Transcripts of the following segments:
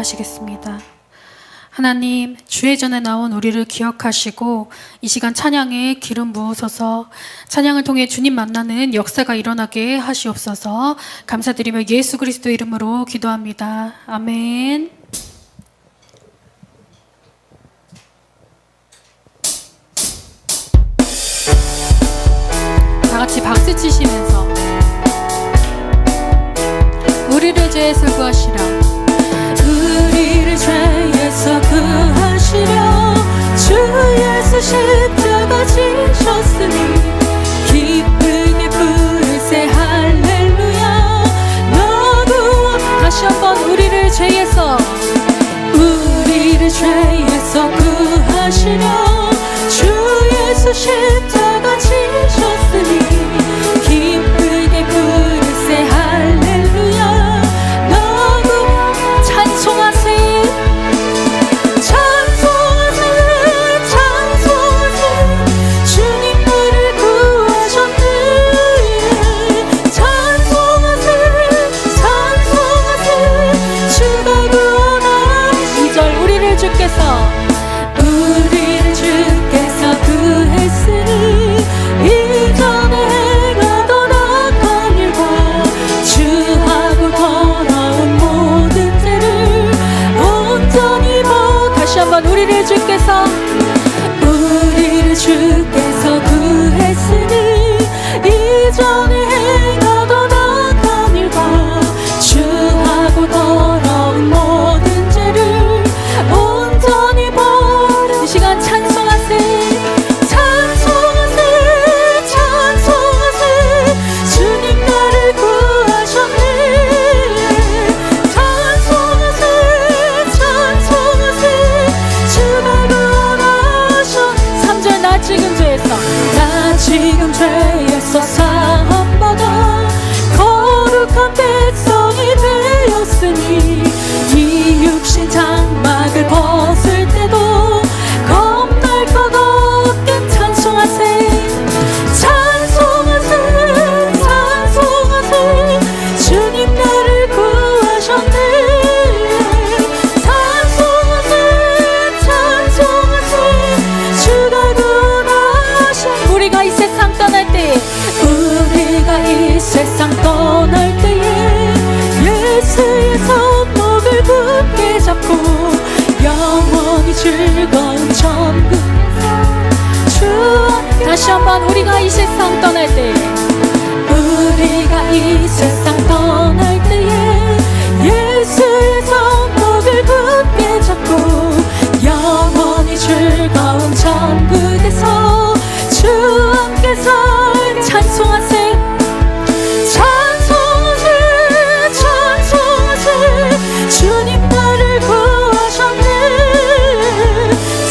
기도하시겠습니다. 하나님, 주의 전에 나온 우리를 기억하시고 이 시간 찬양에 기름 부으소서. 찬양을 통해 주님 만나는 역사가 일어나게 하시옵소서. 감사드리며 예수 그리스도 이름으로 기도합니다. 아멘. 다 같이 박수 치시면서 우리를 죄에서 구하시라. 우리를 죄에서 구하시려 주 예수 십자가 지셨으니 기쁘게 부르세 할렐루야. 너 구원. 다시 한번 우리를 죄에서 구하시려 주 예수 십자가 지셨으니 기쁘게 부르세 할렐루야. 너 구원. 찬송하세. 주님 나를 구하셨네. 찬송하세 주가 구원하시네. 2절 우리를 주께서 구했으니 이전에 행하던 악한 일과 주하고 더러운 모든 죄를 온전히 다시 한번 우리를 주께서 구했으니 이전에 행하던 악한 일과 주하고 더러운 모든 죄를 온전히 버려. 이 시간 찬송하세. 주님 나를 구하셨네. 찬송하세 주가 구원하셨네. 3절 나 지금 죄에서 사함받아 거룩한 백성이 되었으니 이 육신 장막을 벗을 때도 겁날 것 없게 찬송하세. 주님 나를 구하셨네. 찬송하세 주가 구원하셨네. 우리가 이 세상 떠날 때에 예수의 손목을 굳게 잡고 영원히 즐거운 천국 주. 다시 한번 우리가 이 세상 떠날 때에 예수의 손목을 굳게 잡고 영원히 즐거운 천국에서 주 함께서 찬송하세. 주님 나를 구하셨네.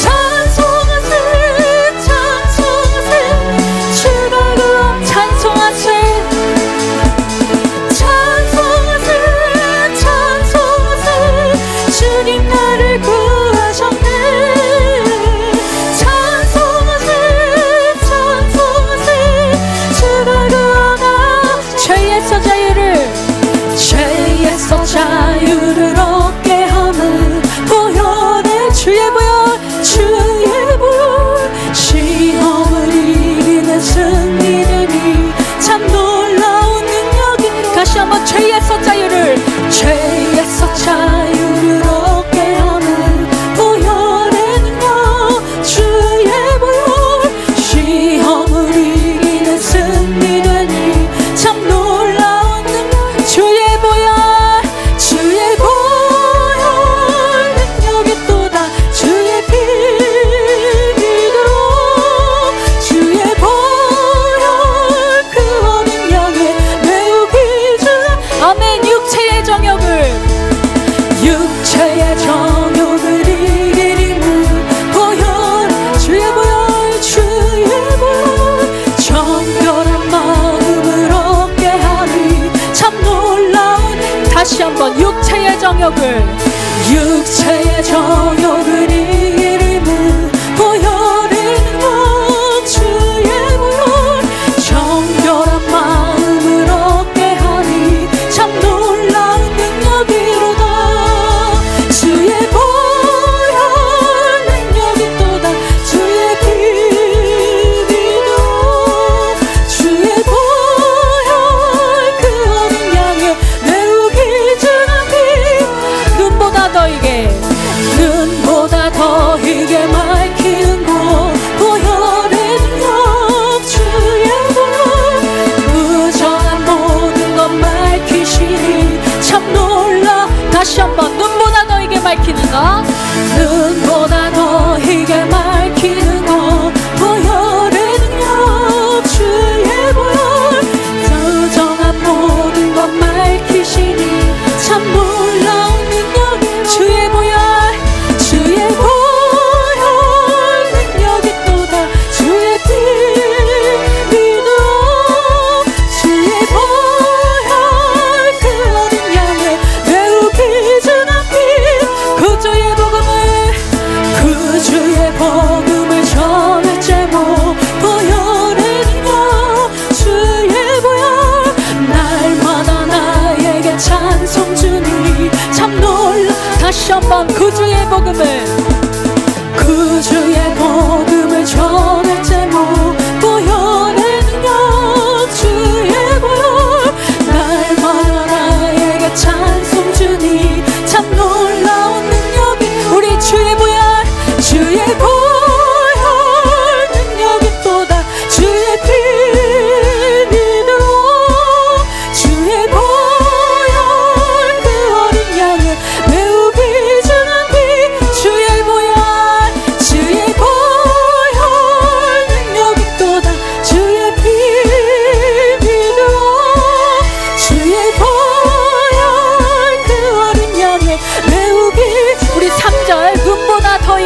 찬송하세 주가 구원. 찬송하세. 주님 나를 구하셨네. 찬송하세 주가 구원하셨네. 죄에서 자유를 얻게 하는 보혈의 주의 보혈 시험을 이기는 승리되니 참 놀라운 능력이. 다시 한번 죄에서 자유를 얻게 하는 보혈의 능력 주의 보혈 시험을 이기는 승리되니 참 놀라운 능력 주의 보혈 능력이 또다. 주의 피 믿으로 주의 보혈 그 능력에 매우 귀중한. 아멘. 육체의 정욕을 이기리는 보혈 주의 보혈 정결한 마음을 얻게 하니 참 놀라운. 다시 한번 육체의 정욕을 이기리는 보혈의 능력 주의 보혈 정결한 마음을 얻게 하니 참 놀라운 능력이로다. 주 한번 그 주의 복음을 전할 제목 보혈의 능력 주의 보혈 날마다 나에게 찬송 주니 참 놀라운 능력이 우리 주의 보혈 능력이 또다 주의 피 믿으로 주의 보혈 그 어린 양을 매우 비추는 피 주의 보혈 능력이 또다 주의 피 믿으로 주의 보혈 그 어린 양을 매우 우리 3절 눈보다 더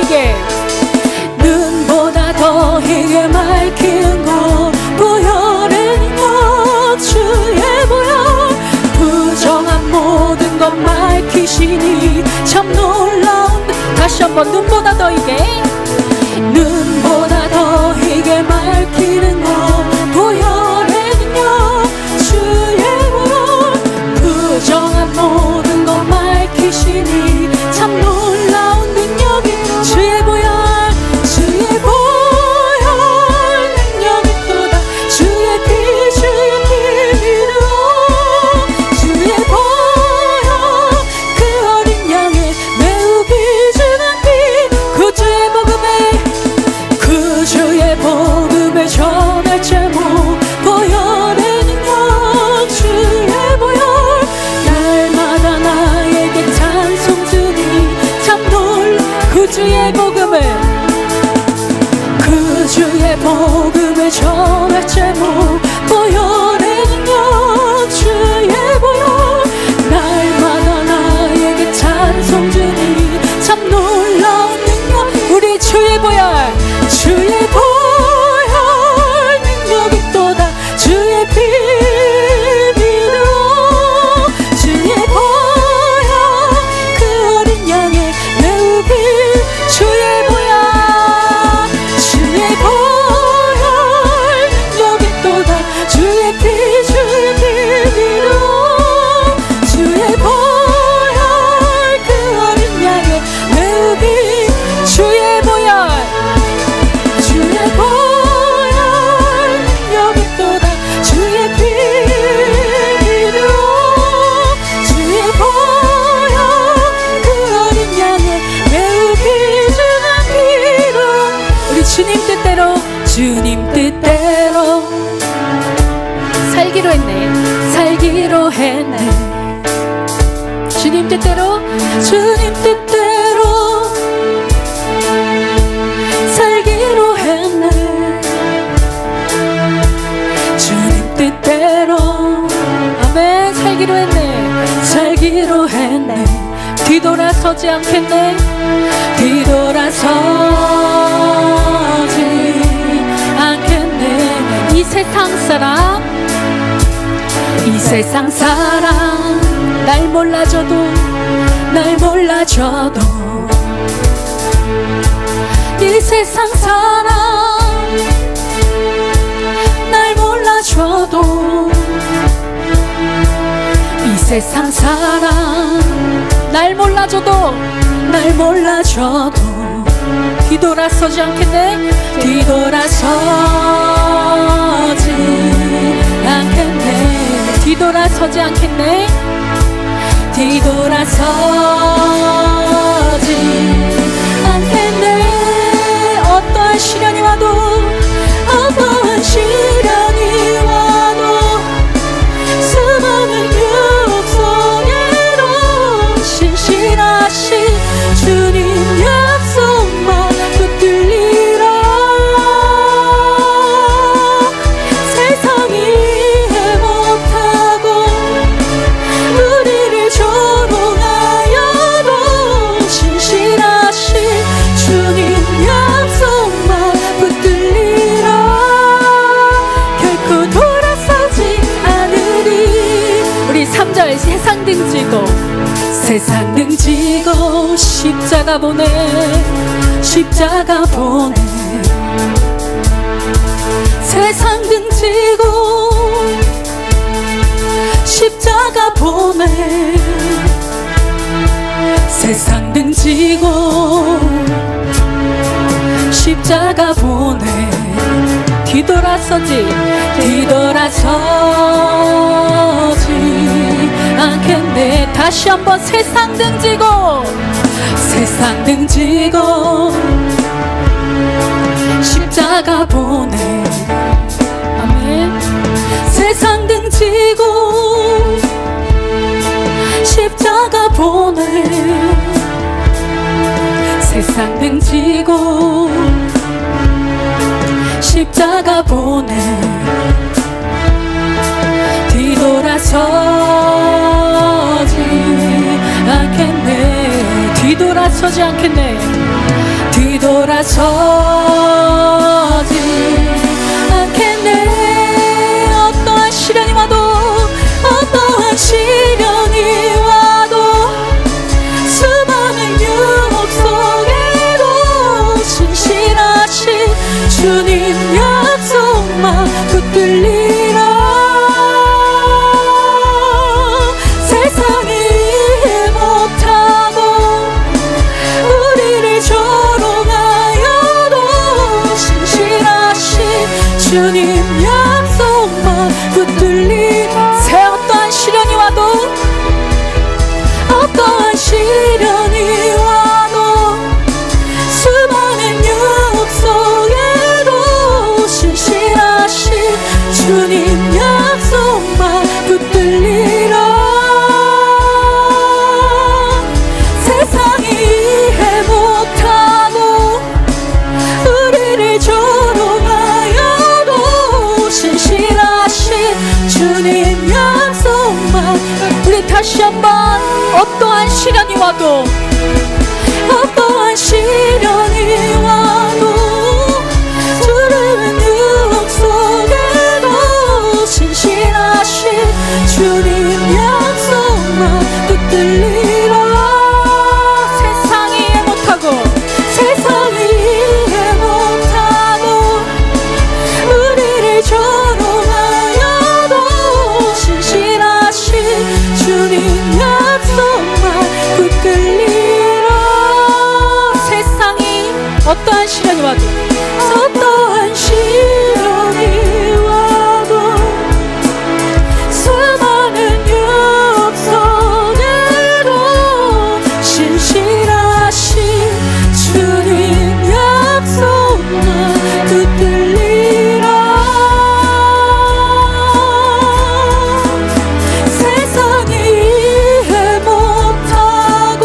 이게 맑히는 것 보혈의 능력 주의 보혈 부정한 모든 것 밝히시니 참 놀라운 다시 한번 눈보다 더 이게 맑히는 것 보혈의 능력 주의 보혈 부정한 모든 것 밝히시니 참 놀라운 능력이 주의 보혈 능력이 또다 주의 피 믿으로 주의 보혈 그 어린 양의 매우 비추는 피 그 주의 복음을 전할 제목 보혈의 능력 주의 보혈 날마다 나에게 찬송 주니 참 놀라 그 주의 복음을 전할 제목 보혈의 능력 주의 보혈 날마다 나에게 찬송 주니 참 놀라운 능력 우리 주의 보혈 능력이 또다 주의 피 믿으로 주의 보혈 그 어린 양의 매우 비 주의 보혈 능력이 또다 주의 피 믿으로 주의 보혈 그 어린 양의 매우 비 주의 보혈 능력이 또다 주의 피 믿으로 주의 보혈 그 어린 양의 매우 비추는 피로 우리 주님 뜻대로 살기로 했네 주님 뜻대로 살기로 했네 주님 뜻대로 아멘 살기로 했네 뒤돌아서지 않겠네 이 세상 사람 날 몰라줘도 이 세상 사람 날 몰라줘도 이 세상 사람 날 몰라줘도 뒤돌아서지 않겠네 뒤돌아서지 않겠네 어떠한 시련이 와도 수많은 육성에도 신실하신 주님 약속만 붙들리라 세상이 이해 못하고 우리를 조롱하여도 신실하신 주님 약속만 붙들리라 결코 돌아서지 않으리 우리 3절 세상 등지고 십자가 보내 세상 등지고 십자가 보내 세상 등지고 지고 십자가 보내 뒤돌아서지 않겠네. 다시 한번 세상 등지고 십자가 보내. 아멘. 세상 등지고 십자가 보내. 세상 등지고 십자가 보내. 뒤돌아서지 않겠네. 뒤돌아서지 않겠네. 어떠한 시련이 와도 어떠한 시련이 와도 수많은 유혹 속에도 신실하신 주님 약속만 붙들리라. 세상이 이해 못하고 우리를 조롱하여도 신실하신 주님 약속만 붙들리라. 새 어떠한 시련이 와도 어떠한 시련이 와도 수많은 유혹 속에도 신실하신 주님 약속만 붙들리라. 세상이 이해 못하고 우리를 조롱하여도 신실하신 주님 약속만. 우리 다시 한번 어떠한 시련이 와도 어떠한 시련이 와도 두려운 유혹 속에도 신실하신 주님 약속만 붙들리라. 세상이 이해 못하고 우리를 조롱하여도 신실하신 주님 약속만 붙들리라. 세상이 어떠한 시련이 와도 어떠한 시련이 와도 수많은 유혹 속에도 신실하신 주님 약속만 붙들리라. 세상이 이해 못하고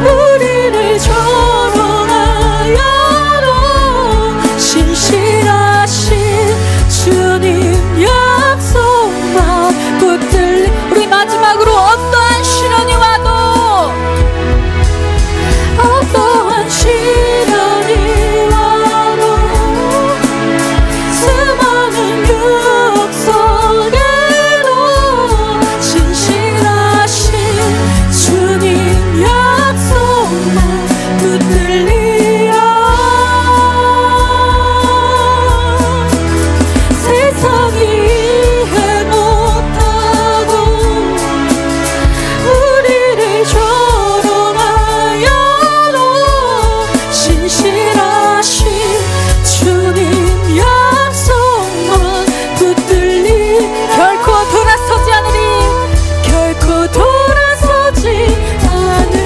우리를 조롱하여도 신실하신 주님 약속만 붙들리. 우리 마지막으로 어떠한 시련이 와도 어떠한 시련이 와도 수많은 유혹 속에도 신실하신 주님 약속만 붙들리라. 세상이 이해 못하고 우리를 조롱하여도 신실하신 주님 약속만 붙들리. 결코 돌아서지 않으리. 결코 돌아서지 않으리.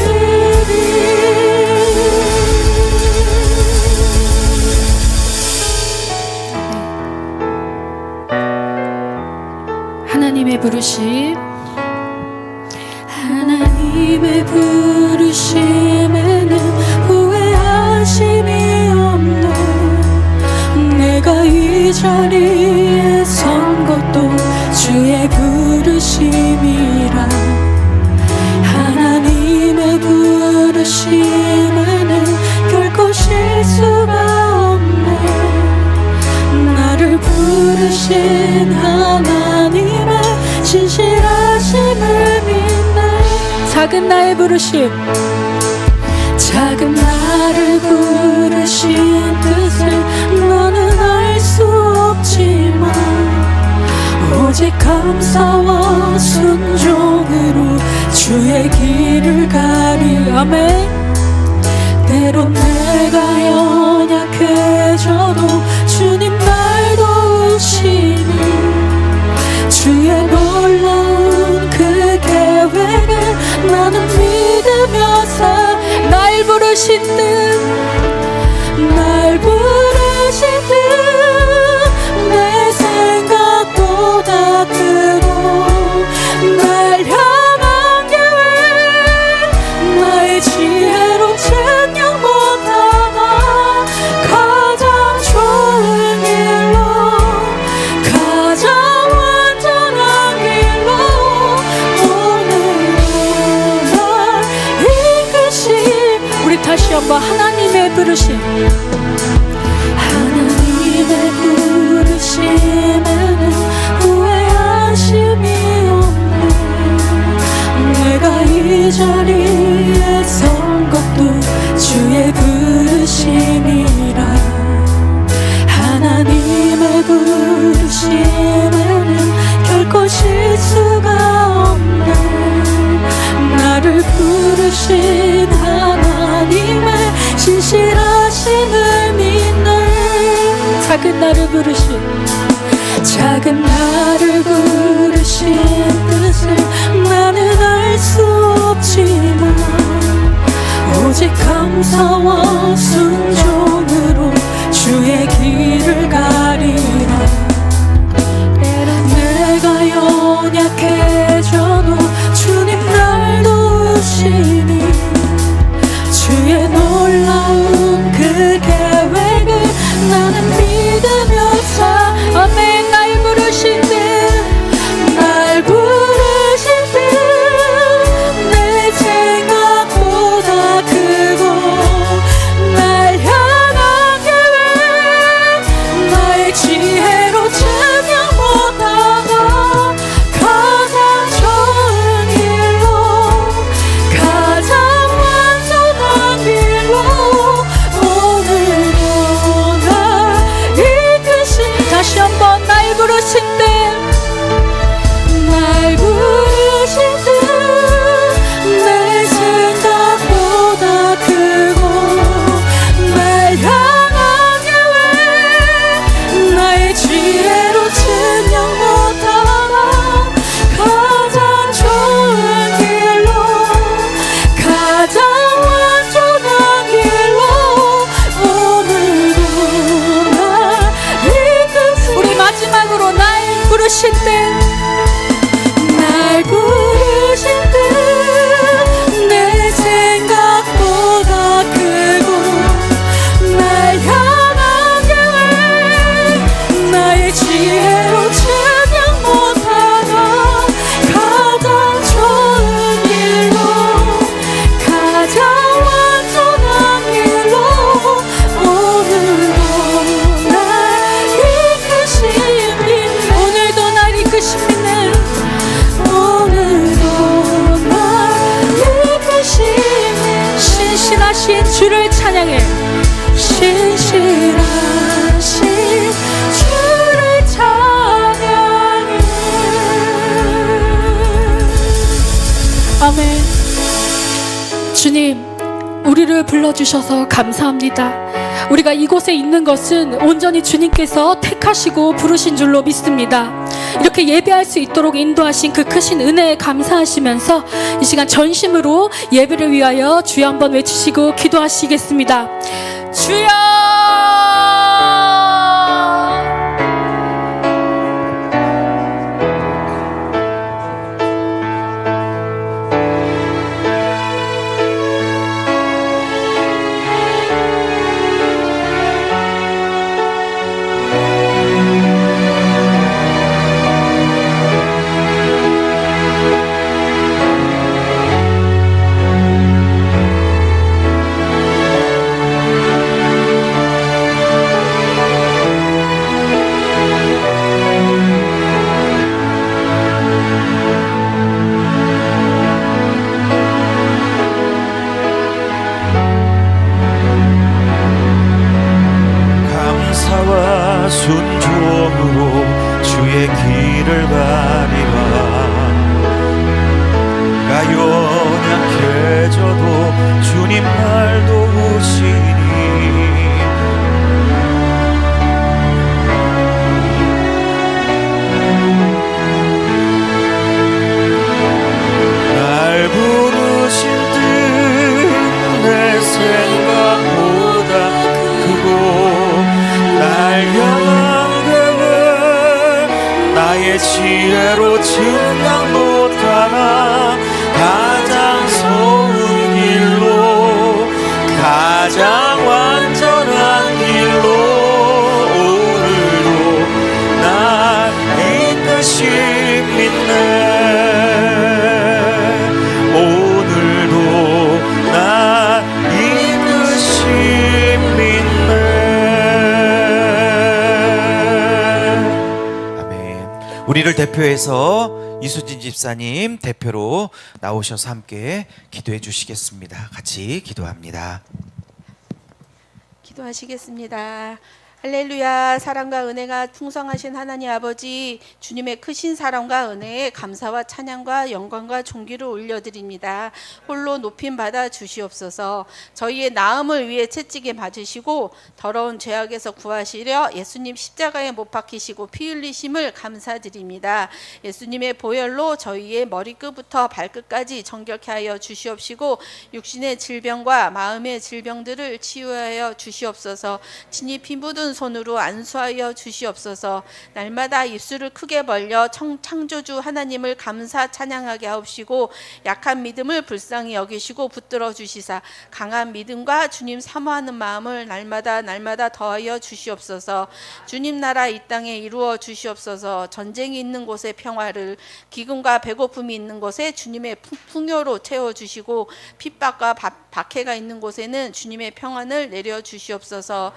하나님의 부르심. 하나님의 부르심에는 후회하심이 없네. 내가 이 자리에 선 것도 주의 부르심이라. 하나님의 부르심에는 결코 실수가 없네. 나를 부르신 하나님의 진실하심을 믿네. 작은 나의 부르심, 작은 나를 부르신 뜻을 너는 알 수 없지만 오직 감사와 순종으로 주의 길을 가리. 하나님의 부르심, 하나님의 부르심에는 후회하심이 없네. 내가 이 자리에 선 것도 주의 부르심이라. 하나님의 부르심에는 결코 실수가 없네. 나를 부르신 하나님의 신실하심을 믿네. 작은 나를 부르신, 작은 나를 부르신 뜻을 나는 알 수 없지만 오직 감사와 순종으로 주의 길을 가리라. 내가 연약해져도 주님 날 도우시니 주의 놀라운 그 계획을 나는 믿으며 사. 아멘. 날 부르신 듯, 날 부르신 듯 내 생각보다 크고 날 향한 계획 나의 지혜로 증명 못하고 가장 좋은 길로, 가장 완전한 길로 오늘도 날 이끄신. 다시 한번 날 부르신 때, 날 부르신 때 내 생각보다 크고 날 향한 계획 나의 지혜로 증명 못하나 가장 좋은 길로, 가장 완전한 길로 오늘도 날 이끄시. 우리 마지막으로 날 부르신 때, 날 부르신 때 내 생각보다 크고 날 향한 계획 나의 지혜로 증명 못하나 가장 좋은 길로, 가장 완전한 길로 오늘도 날 이끄심이. 오늘도 날 이끄심이네. 오늘도 날 이끄심이. 신실하신 주를 찬양해. 신실하신 주를 찬양해. 아멘. 주님, 우리를 불러주셔서 감사합니다. 우리가 이곳에 있는 것은 온전히 주님께서 택하시고 부르신 줄로 믿습니다. 이렇게 예배할 수 있도록 인도하신 그 크신 은혜에 감사하시면서 이 시간 전심으로 예배를 위하여 주여 한번 외치시고 기도하시겠습니다. 주여! 순종으로 주의 길을 가리라. 연약해져도 주님 날 도우시니 날 부르신 듯 내 생각보다 크고 날 향한 계획 나의 지혜로 증명 못하나 가장 좋은 길로 가장 완전한 길로 오늘도 날 이끄시 믿네. 오늘도 날 이끄시 우리를 대표해서 이수진 집사님 대표로 나오셔서 함께 기도해 주시겠습니다. 같이 기도합니다. 기도하시겠습니다. 할렐루야. 사랑과 은혜가 풍성하신 하나님 아버지, 주님의 크신 사랑과 은혜에 감사와 찬양과 영광과 존귀를 올려드립니다. 홀로 높임 받아 주시옵소서. 저희의 나음을 위해 채찍에 맞으시고 더러운 죄악에서 구하시려 예수님 십자가에 못 박히시고 피 흘리심을 감사드립니다. 예수님의 보혈로 저희의 머리끝부터 발끝까지 정결케 하여 주시옵시고 육신의 질병과 마음의 질병들을 치유하여 주시옵소서. 친히 피 묻은 손으로 안수하여 주시옵소서. 날마다 입술을 크게 벌려 창조주 하나님을 감사 찬양하게 하옵시고 약한 믿음을 불쌍히 여기시고 붙들어 주시사 강한 믿음과 주님 사모하는 마음을 날마다 더하여 주시옵소서. 주님 나라 이 땅에 이루어 주시옵소서. 전쟁이 있는 곳에 평화를, 기근과 배고픔이 있는 곳에 주님의 풍요로 채워 주시고 핍박과 박해가 있는 곳에는 주님의 평안을 내려 주시옵소서.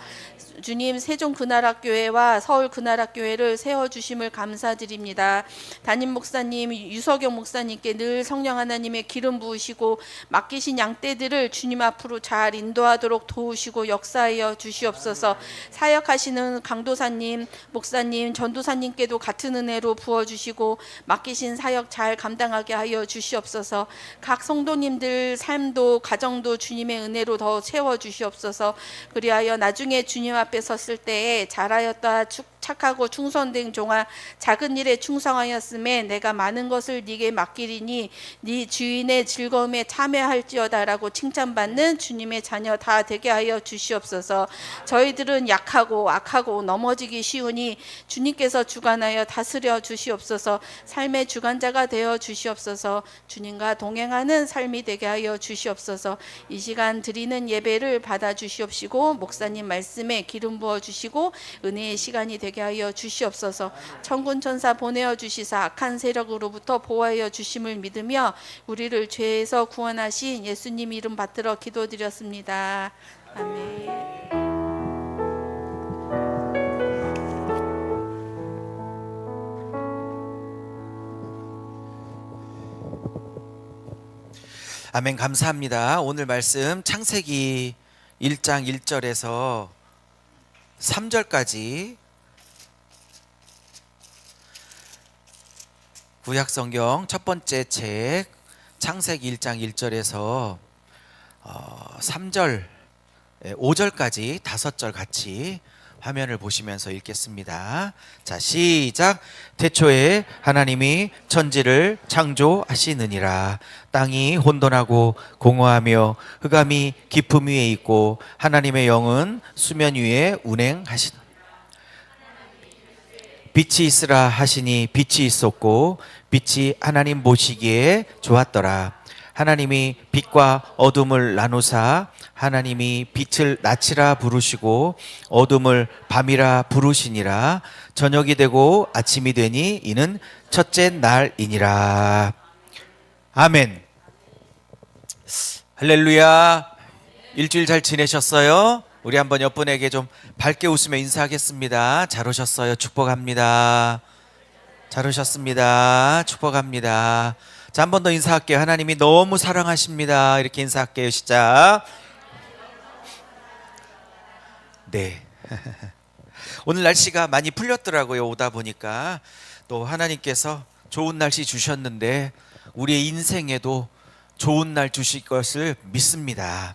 주님, 세종 근하락교회와 서울 근하락교회를 세워주심을 감사드립니다. 담임 목사님, 유석영 목사님께 늘 성령 하나님의 기름 부으시고 맡기신 양떼들을 주님 앞으로 잘 인도하도록 도우시고 역사하여 주시옵소서. 사역하시는 강도사님, 목사님, 전도사님께도 같은 은혜로 부어주시고 맡기신 사역 잘 감당하게 하여 주시옵소서. 각 성도님들 삶도 가정도 주님의 은혜로 더 채워주시옵소서. 그리하여 나중에 주님 앞에 섰을 때에 잘하였다 착하고 충성된 종아, 작은 일에 충성하였음에 내가 많은 것을 네게 맡기리니 네 주인의 즐거움에 참여할지어다라고 칭찬받는 주님의 자녀 다 되게 하여 주시옵소서. 저희들은 약하고 악하고 넘어지기 쉬우니 주님께서 주관하여 다스려 주시옵소서. 삶의 주관자가 되어 주시옵소서. 주님과 동행하는 삶이 되게 하여 주시옵소서. 이 시간 드리는 예배를 받아 주시옵시고 목사님 말씀에 기름 부어 주시고 은혜의 시간이 되게 하여 주시옵소서. 천군 천사 보내어 주시사 악한 세력으로부터 보호하여 주심을 믿으며 우리를 죄에서 구원하신 예수님 이름 받들어 기도드렸습니다. 아멘. 아멘. 감사합니다. 오늘 말씀 창세기 1장 1절에서 3절까지 구약성경 첫 번째 책 창세기 1장 1절에서 3절 5절까지 5절 같이 화면을 보시면서 읽겠습니다. 자, 시작. 태초에 하나님이 천지를 창조하시느니라. 땅이 혼돈하고 공허하며 흑암이 깊음 위에 있고 하나님의 영은 수면 위에 운행하시는 빛이 있으라 하시니 빛이 있었고 빛이 하나님 보시기에 좋았더라. 하나님이 빛과 어둠을 나누사 하나님이 빛을 낮이라 부르시고 어둠을 밤이라 부르시니라. 저녁이 되고 아침이 되니 이는 첫째 날이니라. 아멘. 할렐루야. 일주일 잘 지내셨어요? 우리 한번 옆분에게 좀 밝게 웃으며 인사하겠습니다. 잘 오셨어요. 축복합니다. 잘 오셨습니다. 축복합니다. 자, 한 번 더 인사할게요. 하나님이 너무 사랑하십니다. 이렇게 인사할게요. 시작. 네. 오늘 날씨가 많이 풀렸더라고요. 오다 보니까 또 하나님께서 좋은 날씨 주셨는데 우리의 인생에도 좋은 날 주실 것을 믿습니다.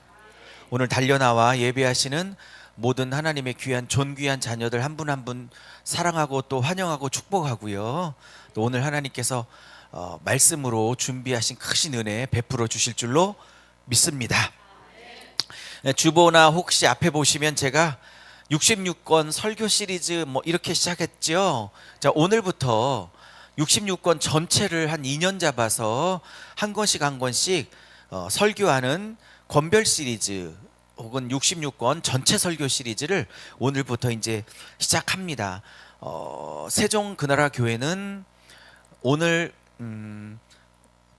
오늘 달려나와 예배하시는 모든 하나님의 귀한 존귀한 자녀들 한 분 한 분 사랑하고 또 환영하고 축복하고요. 또 오늘 하나님께서 말씀으로 준비하신 크신 은혜 베풀어 주실 줄로 믿습니다. 주보나 혹시 앞에 보시면 제가 66권 설교 시리즈 이렇게 시작했죠. 자, 오늘부터 66권 전체를 한 2년 잡아서 한 권씩 한 권씩 설교하는 권별 시리즈 혹은 66권 전체 설교 시리즈를 오늘부터 이제 시작합니다. 세종 근하라 교회는 오늘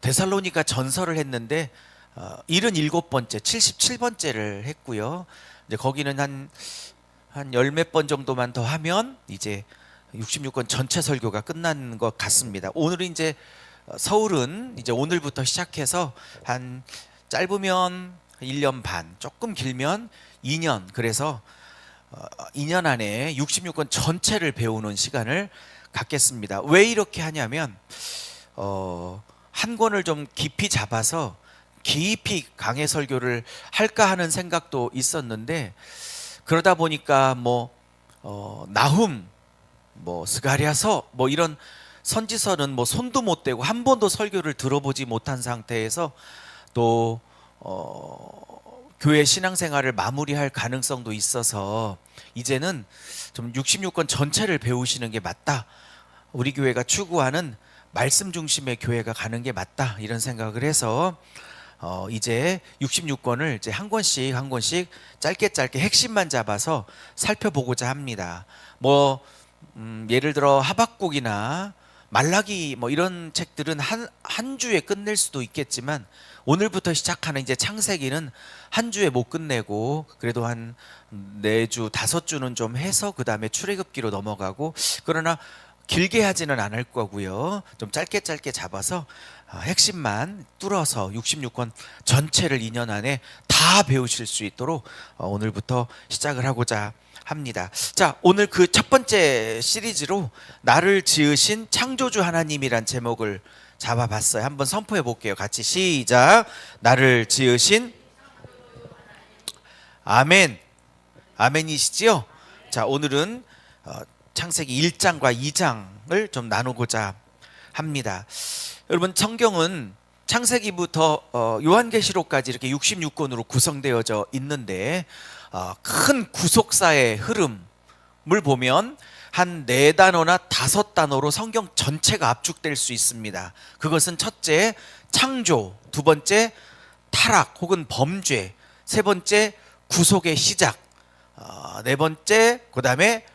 데살로니가 전설을 했는데 77번째, 77번째를 했고요. 이제 거기는 한 열 몇 번 정도만 더 하면 이제 66권 전체 설교가 끝난 것 같습니다. 오늘은 이제 서울은 이제 오늘부터 시작해서 한 짧으면 1년 반, 조금 길면 2년, 그래서 2년 안에 66권 전체를 배우는 시간을 갖겠습니다. 왜 이렇게 하냐면 한 권을 좀 깊이 잡아서 깊이 강해 설교를 할까 하는 생각도 있었는데, 그러다 보니까 나훔, 스가랴서 이런 선지서는 손도 못 대고 한 번도 설교를 들어보지 못한 상태에서 또 교회 신앙생활을 마무리할 가능성도 있어서 이제는 좀 66권 전체를 배우시는 게 맞다. 우리 교회가 추구하는 말씀 중심의 교회가 가는 게 맞다. 이런 생각을 해서 이제 66권을 이제 한 권씩 짧게 핵심만 잡아서 살펴보고자 합니다. 예를 들어 하박국이나 말라기 이런 책들은 한 주에 끝낼 수도 있겠지만, 오늘부터 시작하는 이제 창세기는 한 주에 못 끝내고 그래도 한 4주, 5주는 좀 해서 그 다음에 출애굽기로 넘어가고, 그러나 길게 하지는 않을 거고요. 좀 짧게 잡아서 핵심만 뚫어서 66권 전체를 2년 안에 다 배우실 수 있도록 오늘부터 시작을 하고자 합니다. 자, 오늘 그 첫 번째 시리즈로 나를 지으신 창조주 하나님이란 제목을 잡아봤어요. 한번 선포해 볼게요. 같이 시작. 나를 지으신, 아멘. 아멘이시지요? 자, 오늘은 창세기 1장과 2장을 좀 나누고자 합니다. 여러분, 성경은 창세기부터 요한계시록까지 이렇게 66권으로 구성되어져 있는데, 큰 구속사의 흐름을 보면 한 4단어나 5단어로 성경 전체가 압축될 수 있습니다. 그것은 첫째, 창조; 두 번째, 타락 혹은 범죄; 세 번째, 구속의 시작; 네 번째, 그 다음에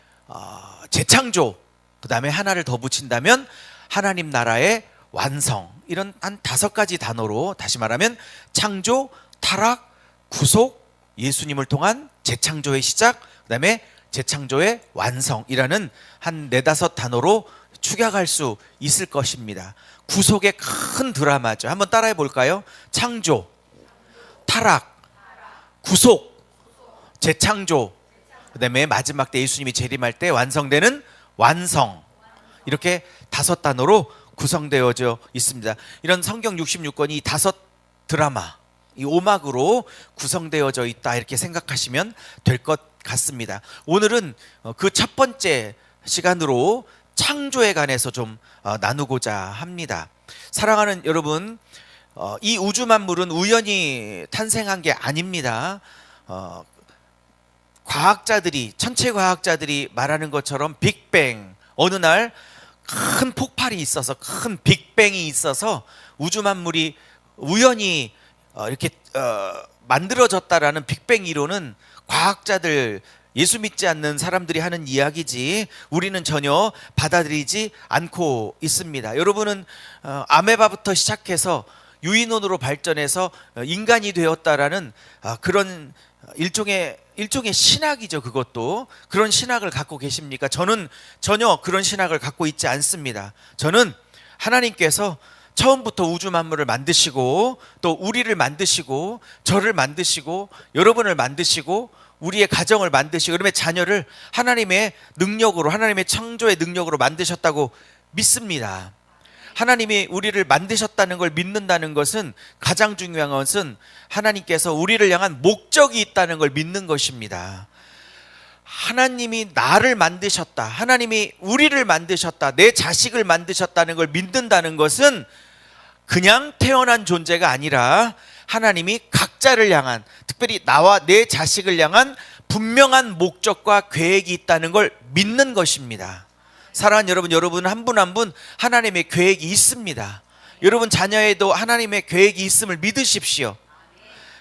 재창조; 그 다음에 하나를 더 붙인다면 하나님 나라의 완성. 이런 한 5가지 단어로, 다시 말하면 창조, 타락, 구속, 예수님을 통한 재창조의 시작, 그 다음에 재창조의 완성이라는 한 4-5단어로 축약할 수 있을 것입니다. 구속의 큰 드라마죠. 한번 따라해 볼까요? 창조, 타락, 구속, 재창조, 그 다음에 마지막 때 예수님이 재림할 때 완성되는 완성. 이렇게 5단어로 구성되어져 있습니다. 이런 성경 66권이 5 드라마, 이 5막으로 구성되어져 있다, 이렇게 생각하시면 될 것 같습니다. 오늘은 그 첫 번째 시간으로 창조에 관해서 좀 나누고자 합니다. 사랑하는 여러분, 이 우주 만물은 우연히 탄생한 게 아닙니다. 천체 과학자들이 말하는 것처럼 빅뱅, 어느 날 큰 폭발이 있어서, 큰 빅뱅이 있어서 우주 만물이 우연히 이렇게 만들어졌다라는 빅뱅 이론은 과학자들, 예수 믿지 않는 사람들이 하는 이야기지 우리는 전혀 받아들이지 않고 있습니다. 여러분은 아메바부터 시작해서 유인원으로 발전해서 인간이 되었다라는 그런 일종의 신학이죠. 그것도 그런 신학을 갖고 계십니까? 저는 전혀 그런 신학을 갖고 있지 않습니다. 저는 하나님께서 처음부터 우주 만물을 만드시고, 또 우리를 만드시고, 저를 만드시고, 여러분을 만드시고, 우리의 가정을 만드시고, 그러면 자녀를 하나님의 능력으로, 하나님의 창조의 능력으로 만드셨다고 믿습니다. 하나님이 우리를 만드셨다는 걸 믿는다는 것은, 가장 중요한 것은 하나님께서 우리를 향한 목적이 있다는 걸 믿는 것입니다. 하나님이 나를 만드셨다, 하나님이 우리를 만드셨다, 내 자식을 만드셨다는 걸 믿는다는 것은 그냥 태어난 존재가 아니라 하나님이 각자를 향한, 특별히 나와 내 자식을 향한 분명한 목적과 계획이 있다는 걸 믿는 것입니다. 사랑하는 여러분, 여러분 한 분 한 분 하나님의 계획이 있습니다. 여러분 자녀에도 하나님의 계획이 있음을 믿으십시오.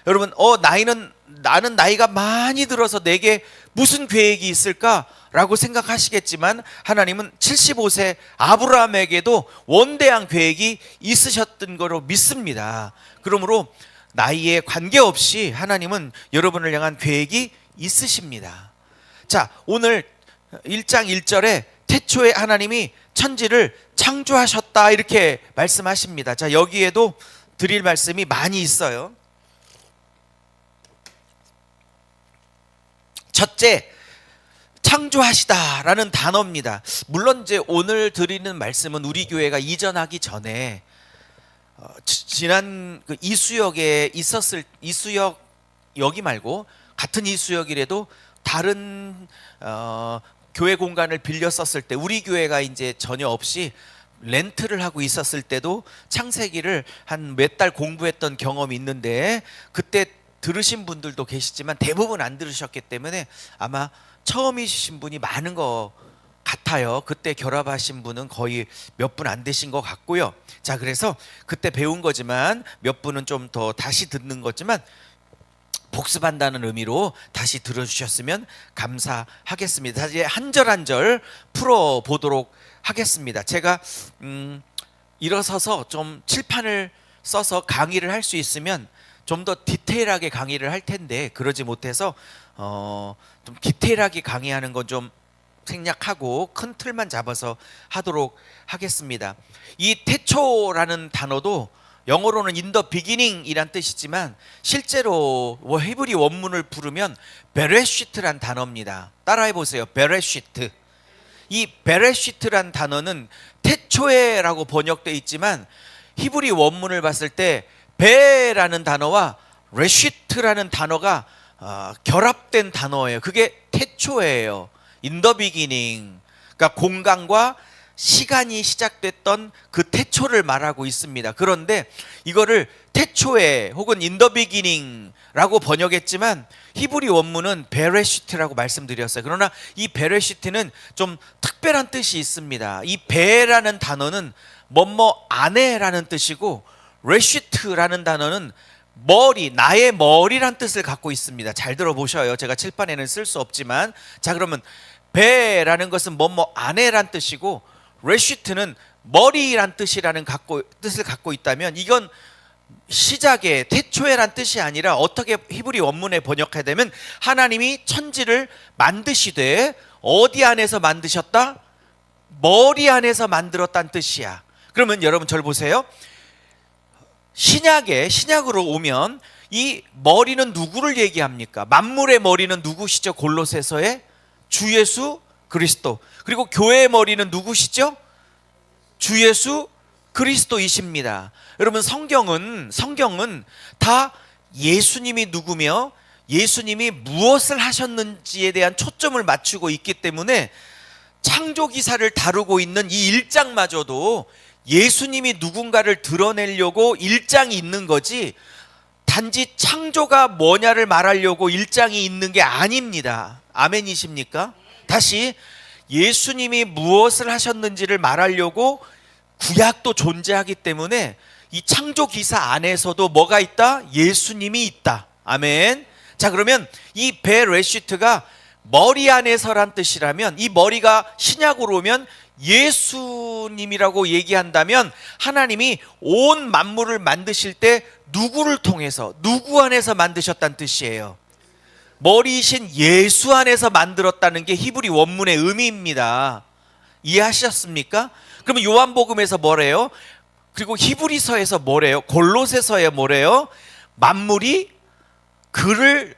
여러분, 나는 나이가 많이 들어서 내게 무슨 계획이 있을까라고 생각하시겠지만, 하나님은 75세 아브라함에게도 원대한 계획이 있으셨던 거로 믿습니다. 그러므로 나이에 관계없이 하나님은 여러분을 향한 계획이 있으십니다. 자, 오늘 1장 1절에 태초에 하나님이 천지를 창조하셨다 이렇게 말씀하십니다. 자, 여기에도 드릴 말씀이 많이 있어요. 첫째, 창조하시다라는 단어입니다. 물론 이제 오늘 드리는 말씀은 우리 교회가 이전하기 전에 지난 그 이수역에 있었을, 이수역 여기 말고 같은 이수역이라도 다른 교회 공간을 빌려 썼을 때, 우리 교회가 이제 전혀 없이 렌트를 하고 있었을 때도 창세기를 한 몇 달 공부했던 경험이 있는데, 그때 들으신 분들도 계시지만 대부분 안 들으셨기 때문에 아마 처음이신 분이 많은 것 같아요. 그때 결합하신 분은 거의 몇 분 안 되신 것 같고요. 자, 그래서 그때 배운 거지만 몇 분은 좀 더 다시 듣는 거지만 복습한다는 의미로 다시 들어주셨으면 감사하겠습니다. 이제 한 절 한 절 풀어보도록 하겠습니다. 제가 일어서서 좀 칠판을 써서 강의를 할 수 있으면 좀 더 디테일하게 강의를 할 텐데, 그러지 못해서 좀 디테일하게 강의하는 건 좀 생략하고 큰 틀만 잡아서 하도록 하겠습니다. 이 태초라는 단어도 영어로는 in the beginning 이란 뜻이지만 실제로 히브리 원문을 부르면 베레시트란 단어입니다. 따라해 보세요. 베레시트. 이 베레시트란 단어는 태초에라고 번역되어 있지만 히브리 원문을 봤을 때 베라는 단어와 레시트라는 단어가 결합된 단어예요. 그게 태초예요. in the beginning. 그러니까 공간과 시간이 시작됐던 그 태초를 말하고 있습니다. 그런데 이거를 태초에 혹은 in the beginning라고 번역했지만 히브리 원문은 베레시트라고 말씀드렸어요. 그러나 이 베레시트는 좀 특별한 뜻이 있습니다. 이 베라는 단어는 뭐뭐 안에라는 뜻이고, 레시트라는 단어는 머리, 나의 머리란 뜻을 갖고 있습니다. 잘 들어보셔요. 제가 칠판에는 쓸 수 없지만. 자, 그러면 베라는 것은 뭐뭐 안에란 뜻이고, 레시트는 머리란 뜻을 갖고 있다면, 이건 시작에 태초에란 뜻이 아니라 어떻게 히브리 원문에 번역해야 되면, 하나님이 천지를 만드시되 어디 안에서 만드셨다? 머리 안에서 만들었다는 뜻이야. 그러면 여러분 절 보세요. 신약으로 오면 이 머리는 누구를 얘기합니까? 만물의 머리는 누구시죠? 골로새서의 주 예수 그리스도. 그리고 교회의 머리는 누구시죠? 주 예수 그리스도이십니다. 여러분, 성경은 다 예수님이 누구며 예수님이 무엇을 하셨는지에 대한 초점을 맞추고 있기 때문에 창조 기사를 다루고 있는 이 1장마저도 예수님이 누군가를 드러내려고 1장이 있는 거지, 단지 창조가 뭐냐를 말하려고 1장이 있는 게 아닙니다. 아멘이십니까? 다시, 예수님이 무엇을 하셨는지를 말하려고 구약도 존재하기 때문에 이 창조 기사 안에서도 뭐가 있다? 예수님이 있다. 아멘. 자, 그러면 이 베레시트가 머리 안에서란 뜻이라면, 이 머리가 신약으로 오면 예수님이라고 얘기한다면, 하나님이 온 만물을 만드실 때 누구를 통해서, 누구 안에서 만드셨다는 뜻이에요. 머리이신 예수 안에서 만들었다는 게 히브리 원문의 의미입니다. 이해하셨습니까? 그러면 요한복음에서 뭐래요? 그리고 히브리서에서 뭐래요? 골로새서에 뭐래요? 만물이 그를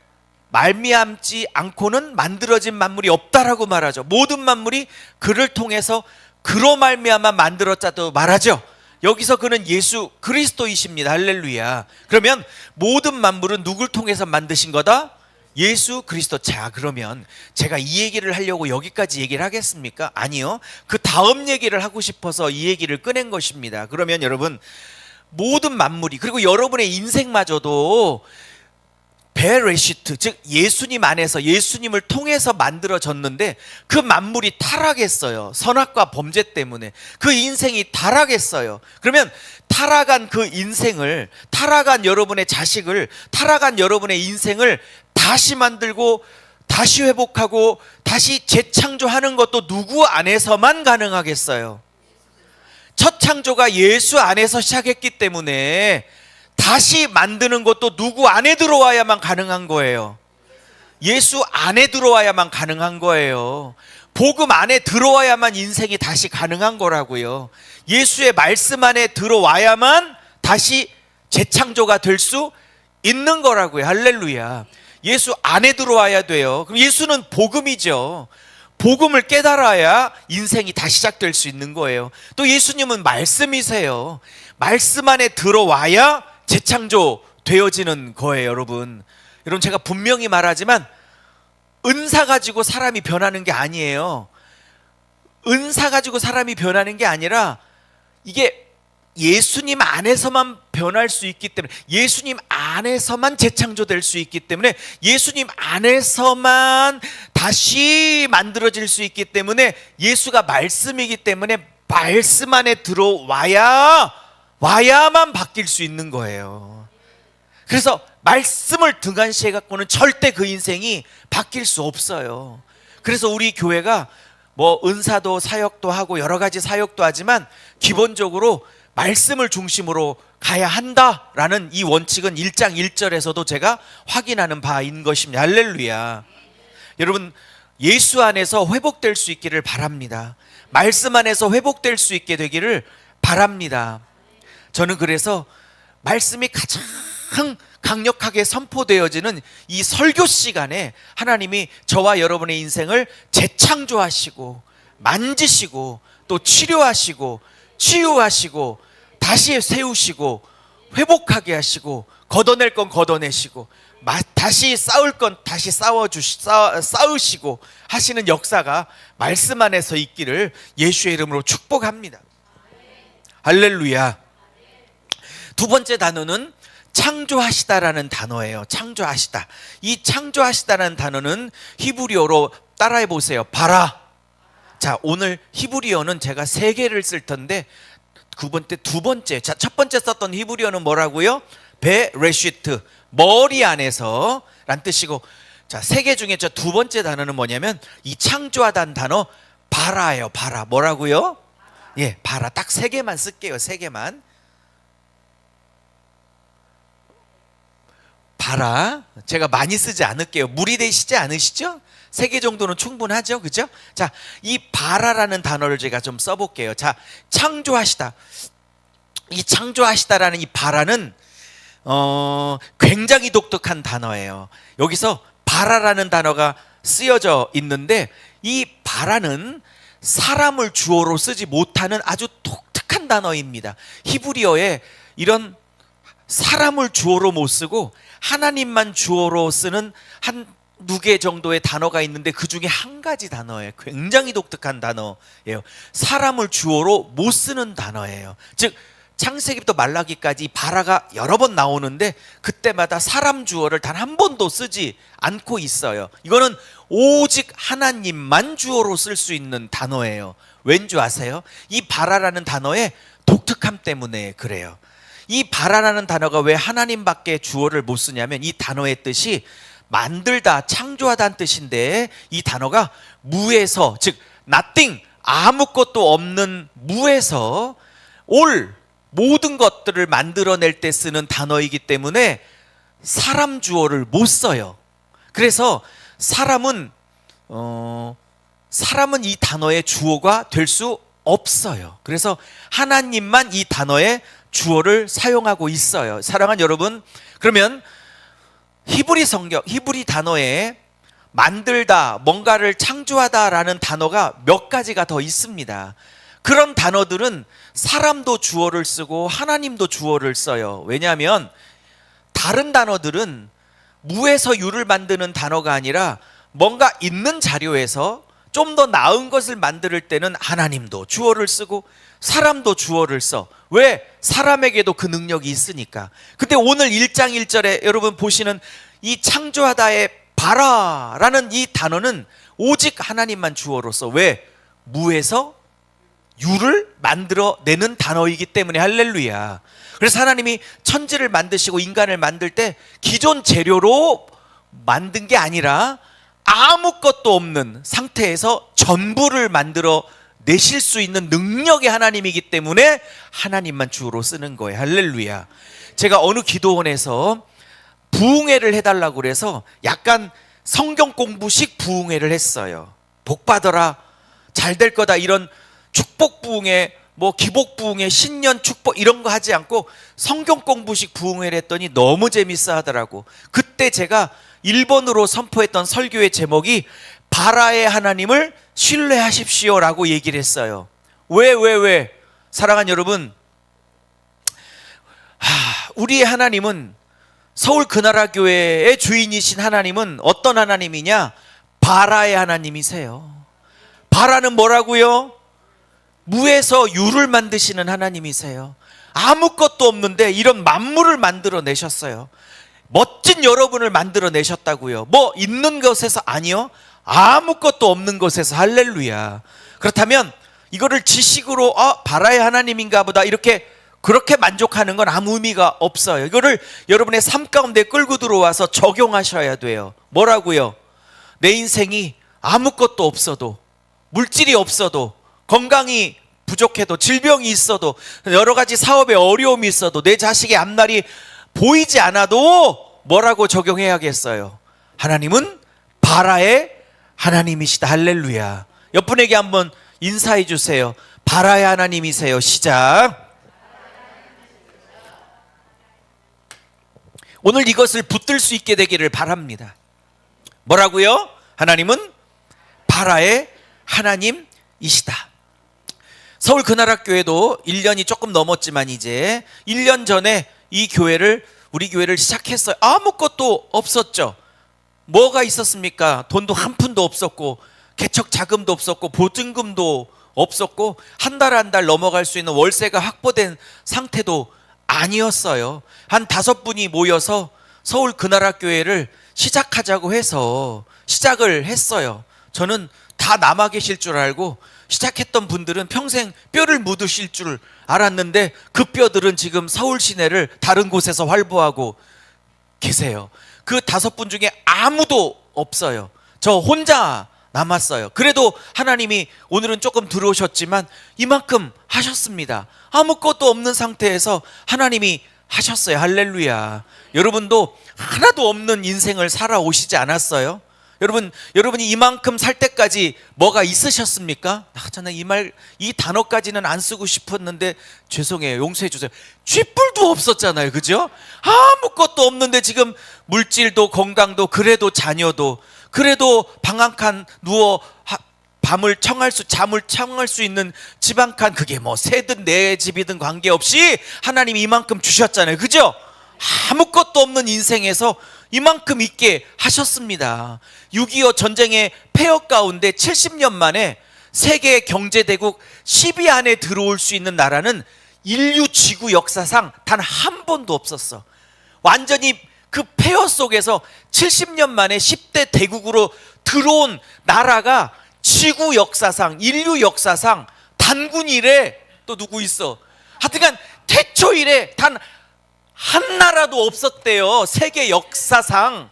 말미암지 않고는 만들어진 만물이 없다라고 말하죠. 모든 만물이 그를 통해서 그로 말미암아 만들었다도 말하죠. 여기서 그는 예수 그리스도이십니다. 할렐루야. 그러면 모든 만물은 누굴 통해서 만드신 거다? 예수 그리스도. 자, 그러면 제가 이 얘기를 하려고 여기까지 얘기를 하겠습니까? 아니요. 그 다음 얘기를 하고 싶어서 이 얘기를 꺼낸 것입니다. 그러면 여러분, 모든 만물이, 그리고 여러분의 인생마저도 베레시트, 즉 예수님 안에서, 예수님을 통해서 만들어졌는데 그 만물이 타락했어요. 선악과 범죄 때문에 그 인생이 타락했어요. 그러면 타락한 그 인생을, 타락한 여러분의 자식을, 타락한 여러분의 인생을 다시 만들고 다시 회복하고 다시 재창조하는 것도 누구 안에서만 가능하겠어요? 첫 창조가 예수 안에서 시작했기 때문에 다시 만드는 것도 누구 안에 들어와야만 가능한 거예요. 예수 안에 들어와야만 가능한 거예요. 복음 안에 들어와야만 인생이 다시 가능한 거라고요. 예수의 말씀 안에 들어와야만 다시 재창조가 될 수 있는 거라고요. 할렐루야. 예수 안에 들어와야 돼요. 그럼 예수는 복음이죠. 복음을 깨달아야 인생이 다시 시작될 수 있는 거예요. 또 예수님은 말씀이세요. 말씀 안에 들어와야 재창조 되어지는 거예요, 여러분. 여러분, 제가 분명히 말하지만 은사 가지고 사람이 변하는 게 아니에요. 은사 가지고 사람이 변하는 게 아니라 이게 예수님 안에서만 변할 수 있기 때문에, 예수님 안에서만 재창조될 수 있기 때문에, 예수님 안에서만 다시 만들어질 수 있기 때문에, 예수가 말씀이기 때문에 말씀 안에 와야만 바뀔 수 있는 거예요. 그래서 말씀을 등한시해 갖고는 절대 그 인생이 바뀔 수 없어요. 그래서 우리 교회가 뭐 은사도 사역도 하고 여러 가지 사역도 하지만 기본적으로 말씀을 중심으로 가야 한다라는 이 원칙은 1장 1절에서도 제가 확인하는 바인 것입니다. 할렐루야. 여러분, 예수 안에서 회복될 수 있기를 바랍니다. 말씀 안에서 회복될 수 있게 되기를 바랍니다. 저는 그래서 말씀이 가장 강력하게 선포되어지는 이 설교 시간에 하나님이 저와 여러분의 인생을 재창조하시고 만지시고 또 치료하시고 치유하시고 다시 세우시고 회복하게 하시고 걷어낼 건 걷어내시고 다시 싸울 건 다시 싸우시고 하시는 역사가 말씀 안에서 있기를 예수의 이름으로 축복합니다. 할렐루야. 두 번째 단어는 창조하시다라는 단어예요. 창조하시다. 이 창조하시다라는 단어는 히브리어로 따라해 보세요. 바라. 자, 오늘 히브리어는 제가 3개를 쓸 텐데 두 번째. 자, 첫 번째 썼던 히브리어는 뭐라고요? 베레시트, 머리 안에서 란 뜻이고, 자, 3개 중에 저 두 번째 단어는 뭐냐면 이 창조하다는 단어 바라예요. 바라. 뭐라고요? 예, 바라. 딱 3개만 쓸게요. 3개만. 바라. 제가 많이 쓰지 않을게요. 무리 되시지 않으시죠? 3개 정도는 충분하죠, 그죠? 자, 이 바라라는 단어를 제가 좀 써볼게요. 자, 창조하시다. 이 창조하시다라는 이 바라는 굉장히 독특한 단어예요. 여기서 바라라는 단어가 쓰여져 있는데, 이 바라는 사람을 주어로 쓰지 못하는 아주 독특한 단어입니다. 히브리어에 이런 사람을 주어로 못 쓰고 하나님만 주어로 쓰는 한두 개 정도의 단어가 있는데 그 중에 한 가지 단어예요. 굉장히 독특한 단어예요. 사람을 주어로 못 쓰는 단어예요. 즉 창세기부터 말라기까지 바라가 여러 번 나오는데 그때마다 사람 주어를 단 한 번도 쓰지 않고 있어요. 이거는 오직 하나님만 주어로 쓸 수 있는 단어예요. 왠지 아세요? 이 바라라는 단어의 독특함 때문에 그래요. 이 바라라는 단어가 왜 하나님밖에 주어를 못 쓰냐면 이 단어의 뜻이 만들다, 창조하다는 뜻인데 이 단어가 무에서, 즉 nothing, 아무것도 없는 무에서 모든 것들을 만들어낼 때 쓰는 단어이기 때문에 사람 주어를 못 써요. 그래서 사람은 이 단어의 주어가 될 수 없어요. 그래서 하나님만 이 단어의 주어를 사용하고 있어요. 사랑하는 여러분, 그러면 히브리 단어에 만들다, 뭔가를 창조하다라는 단어가 몇 가지가 더 있습니다. 그런 단어들은 사람도 주어를 쓰고 하나님도 주어를 써요. 왜냐하면 다른 단어들은 무에서 유를 만드는 단어가 아니라 뭔가 있는 자료에서 좀 더 나은 것을 만들 때는 하나님도 주어를 쓰고 사람도 주어를 써. 왜? 사람에게도 그 능력이 있으니까. 근데 오늘 1장 1절에 여러분 보시는 이 창조하다의 바라라는 이 단어는 오직 하나님만 주어로 써. 왜? 무에서 유를 만들어내는 단어이기 때문에. 할렐루야. 그래서 하나님이 천지를 만드시고 인간을 만들 때 기존 재료로 만든 게 아니라 아무것도 없는 상태에서 전부를 만들어 내실 수 있는 능력의 하나님이기 때문에 하나님만 주어로 쓰는 거예요. 할렐루야. 제가 어느 기도원에서 부흥회를 해달라고 그래서 약간 성경 공부식 부흥회를 했어요. 복 받아라, 잘 될 거다, 이런 축복 부흥회, 뭐 기복 부흥회, 신년 축복 이런 거 하지 않고 성경 공부식 부흥회를 했더니 너무 재밌어 하더라고. 그때 제가 1번으로 선포했던 설교의 제목이 바라의 하나님을 신뢰하십시오라고 얘기를 했어요. 왜? 사랑하는 여러분, 우리의 하나님은, 서울 그나라 교회의 주인이신 하나님은 어떤 하나님이냐? 바라의 하나님이세요. 바라는 뭐라고요? 무에서 유를 만드시는 하나님이세요. 아무것도 없는데 이런 만물을 만들어 내셨어요. 멋진 여러분을 만들어 내셨다고요. 뭐 있는 것에서? 아니요, 아무것도 없는 것에서. 할렐루야. 그렇다면 이거를 지식으로 바라의 하나님인가 보다 이렇게 그렇게 만족하는 건 아무 의미가 없어요. 이거를 여러분의 삶 가운데 끌고 들어와서 적용하셔야 돼요. 뭐라고요? 내 인생이 아무것도 없어도, 물질이 없어도, 건강이 부족해도, 질병이 있어도, 여러 가지 사업에 어려움이 있어도, 내 자식의 앞날이 보이지 않아도 뭐라고 적용해야겠어요? 하나님은 바라의 하나님이시다. 할렐루야. 옆분에게 한번 인사해 주세요. 바라의 하나님이세요. 시작. 오늘 이것을 붙들 수 있게 되기를 바랍니다. 뭐라고요? 하나님은 바라의 하나님이시다. 서울 그나라교회도 1년이 조금 넘었지만 이제 1년 전에 우리 교회를 시작했어요. 아무것도 없었죠. 뭐가 있었습니까? 돈도 한 푼도 없었고, 개척 자금도 없었고, 보증금도 없었고, 한 달 한 달 넘어갈 수 있는 월세가 확보된 상태도 아니었어요. 한 5분이 모여서 서울 그나라 교회를 시작하자고 해서 시작을 했어요. 저는 다 남아 계실 줄 알고, 시작했던 분들은 평생 뼈를 묻으실 줄 알았는데 그 뼈들은 지금 서울 시내를 다른 곳에서 활보하고 계세요. 그 5분 중에 아무도 없어요. 저 혼자 남았어요. 그래도 하나님이 오늘은 조금 들어오셨지만 이만큼 하셨습니다. 아무것도 없는 상태에서 하나님이 하셨어요. 할렐루야. 여러분도 하나도 없는 인생을 살아오시지 않았어요? 여러분이 이만큼 살 때까지 뭐가 있으셨습니까? 저는 이 단어까지는 안 쓰고 싶었는데 죄송해요. 용서해 주세요. 쥐뿔도 없었잖아요. 그죠? 아무것도 없는데 지금 물질도 건강도, 그래도 자녀도, 그래도 방 한 칸 누워 잠을 청할 수 있는 집 한 칸, 그게 뭐 새든 내 집이든 관계없이 하나님이 이만큼 주셨잖아요. 그죠? 아무것도 없는 인생에서 이만큼 있게 하셨습니다. 6.25 전쟁의 폐허 가운데 70년 만에 세계 경제대국 10위 안에 들어올 수 있는 나라는 인류 지구 역사상 단 한 번도 없었어. 완전히 그 폐허 속에서 70년 만에 10대 대국으로 들어온 나라가 지구 역사상, 인류 역사상 단군 이래 또 누구 있어? 하여튼간 태초 이래 단 한 나라도 없었대요. 세계 역사상.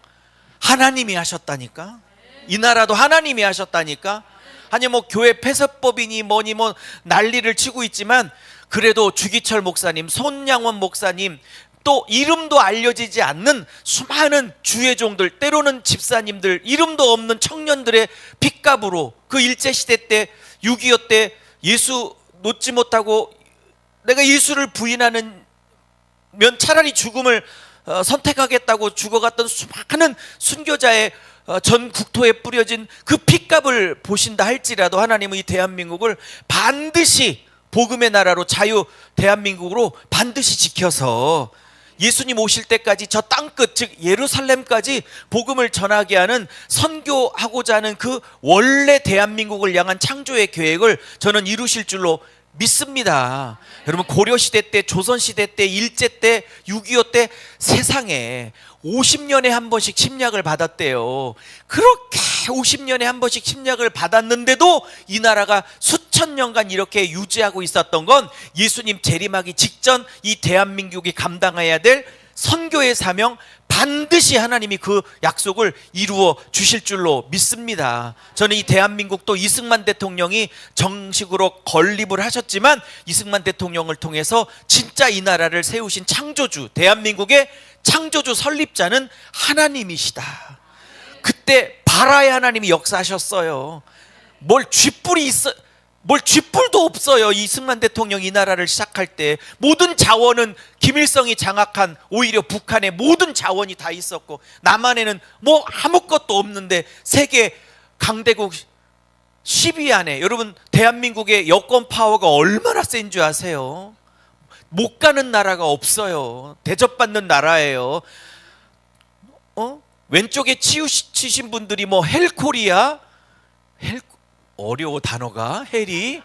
하나님이 하셨다니까. 이 나라도 하나님이 하셨다니까. 아니 뭐 교회 폐쇄법이니 뭐니 뭐 난리를 치고 있지만 그래도 주기철 목사님, 손양원 목사님, 또 이름도 알려지지 않는 수많은 주의 종들, 때로는 집사님들, 이름도 없는 청년들의 핏값으로 그 일제시대 때, 6.25 때 예수 놓지 못하고 내가 예수를 부인하는 면 차라리 죽음을 선택하겠다고 죽어갔던 수많은 순교자의 전 국토에 뿌려진 그 핏값을 보신다 할지라도 하나님은 이 대한민국을 반드시 복음의 나라로, 자유 대한민국으로 반드시 지켜서 예수님 오실 때까지 저 땅끝, 즉 예루살렘까지 복음을 전하게 하는, 선교하고자 하는 그 원래 대한민국을 향한 창조의 계획을 저는 이루실 줄로 믿습니다. 여러분, 고려시대 때, 조선시대 때, 일제 때, 6.25 때 세상에 50년에 한 번씩 침략을 받았대요. 그렇게 50년에 한 번씩 침략을 받았는데도 이 나라가 수천 년간 이렇게 유지하고 있었던 건 예수님 재림하기 직전 이 대한민국이 감당해야 될 선교의 사명, 반드시 하나님이 그 약속을 이루어 주실 줄로 믿습니다. 저는 이 대한민국도 이승만 대통령이 정식으로 건립을 하셨지만 이승만 대통령을 통해서 진짜 이 나라를 세우신 창조주, 대한민국의 창조주 설립자는 하나님이시다. 그때 바라의 하나님이 역사하셨어요. 뭘 쥐뿔이 있어, 뭘 쥐뿔도 없어요. 이승만 대통령 이 나라를 시작할 때 모든 자원은 김일성이 장악한 오히려 북한의 모든 자원이 다 있었고 남한에는 뭐 아무것도 없는데 세계 강대국 10위 안에, 여러분 대한민국의 여권 파워가 얼마나 센 줄 아세요? 못 가는 나라가 없어요. 대접받는 나라예요. 왼쪽에 치우치신 분들이 뭐 헬코리아, 어려워 단어가, 헬이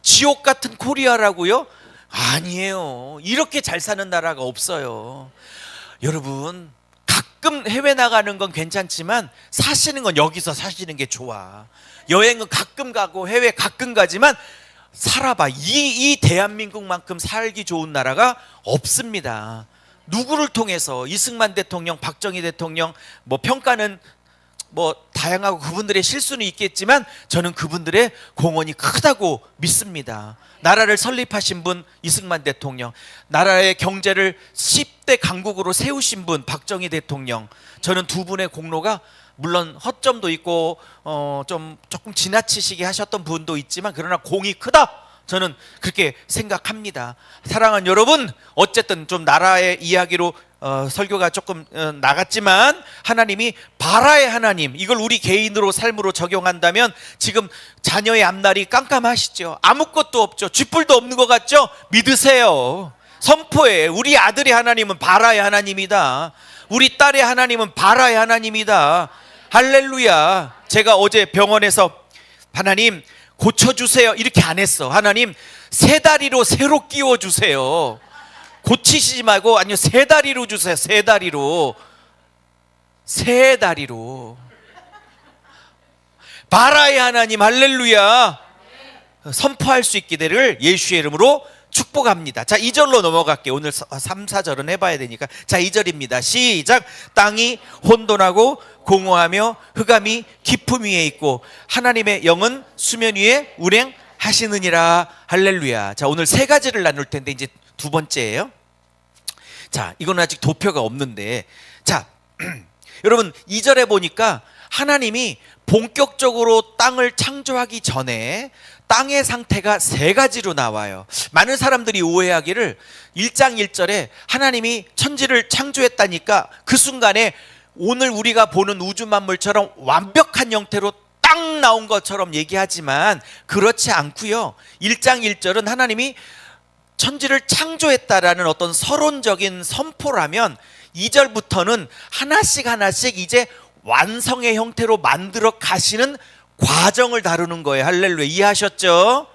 지옥 같은 코리아라고요? 아니에요. 이렇게 잘 사는 나라가 없어요. 여러분 가끔 해외 나가는 건 괜찮지만 사시는 건 여기서 사시는 게 좋아. 여행은 가끔 가고 해외 가끔 가지만 살아봐. 이 대한민국만큼 살기 좋은 나라가 없습니다. 누구를 통해서? 이승만 대통령, 박정희 대통령, 뭐 평가는 뭐 다양하고 그분들의 실수는 있겠지만 저는 그분들의 공헌이 크다고 믿습니다. 나라를 설립하신 분 이승만 대통령, 나라의 경제를 10대 강국으로 세우신 분 박정희 대통령, 저는 두 분의 공로가 물론 허점도 있고 조금 지나치시게 하셨던 분도 있지만 그러나 공이 크다, 저는 그렇게 생각합니다. 사랑하는 여러분, 어쨌든 좀 나라의 이야기로 설교가 조금 나갔지만 하나님이 바라의 하나님, 이걸 우리 개인으로 삶으로 적용한다면 지금 자녀의 앞날이 깜깜하시죠? 아무것도 없죠? 쥐뿔도 없는 것 같죠? 믿으세요. 선포해. 우리 아들의 하나님은 바라의 하나님이다. 우리 딸의 하나님은 바라의 하나님이다. 할렐루야. 제가 어제 병원에서 하나님 고쳐주세요 이렇게 안 했어. 하나님 세 다리로 새로 끼워주세요. 고치시지 말고 아니요 세 다리로 주세요. 세 다리로, 세 다리로. 바라의 하나님 할렐루야 선포할 수 있게 되기를 예수의 이름으로 축복합니다. 자, 2절로 넘어갈게요. 오늘 3, 4절은 해봐야 되니까. 자, 2절입니다. 시작. 땅이 혼돈하고 공허하며 흑암이 깊음 위에 있고 하나님의 영은 수면 위에 운행하시느니라. 할렐루야. 자, 오늘 세 가지를 나눌 텐데 이제 두 번째예요. 자, 이건 아직 도표가 없는데, 자 여러분 2절에 보니까 하나님이 본격적으로 땅을 창조하기 전에 땅의 상태가 세 가지로 나와요. 많은 사람들이 오해하기를 1장 1절에 하나님이 천지를 창조했다니까 그 순간에 오늘 우리가 보는 우주 만물처럼 완벽한 형태로 딱 나온 것처럼 얘기하지만 그렇지 않고요. 1장 1절은 하나님이 천지를 창조했다라는 어떤 서론적인 선포라면 2절부터는 하나씩 하나씩 이제 완성의 형태로 만들어 가시는 과정을 다루는 거예요. 할렐루야. 이해하셨죠?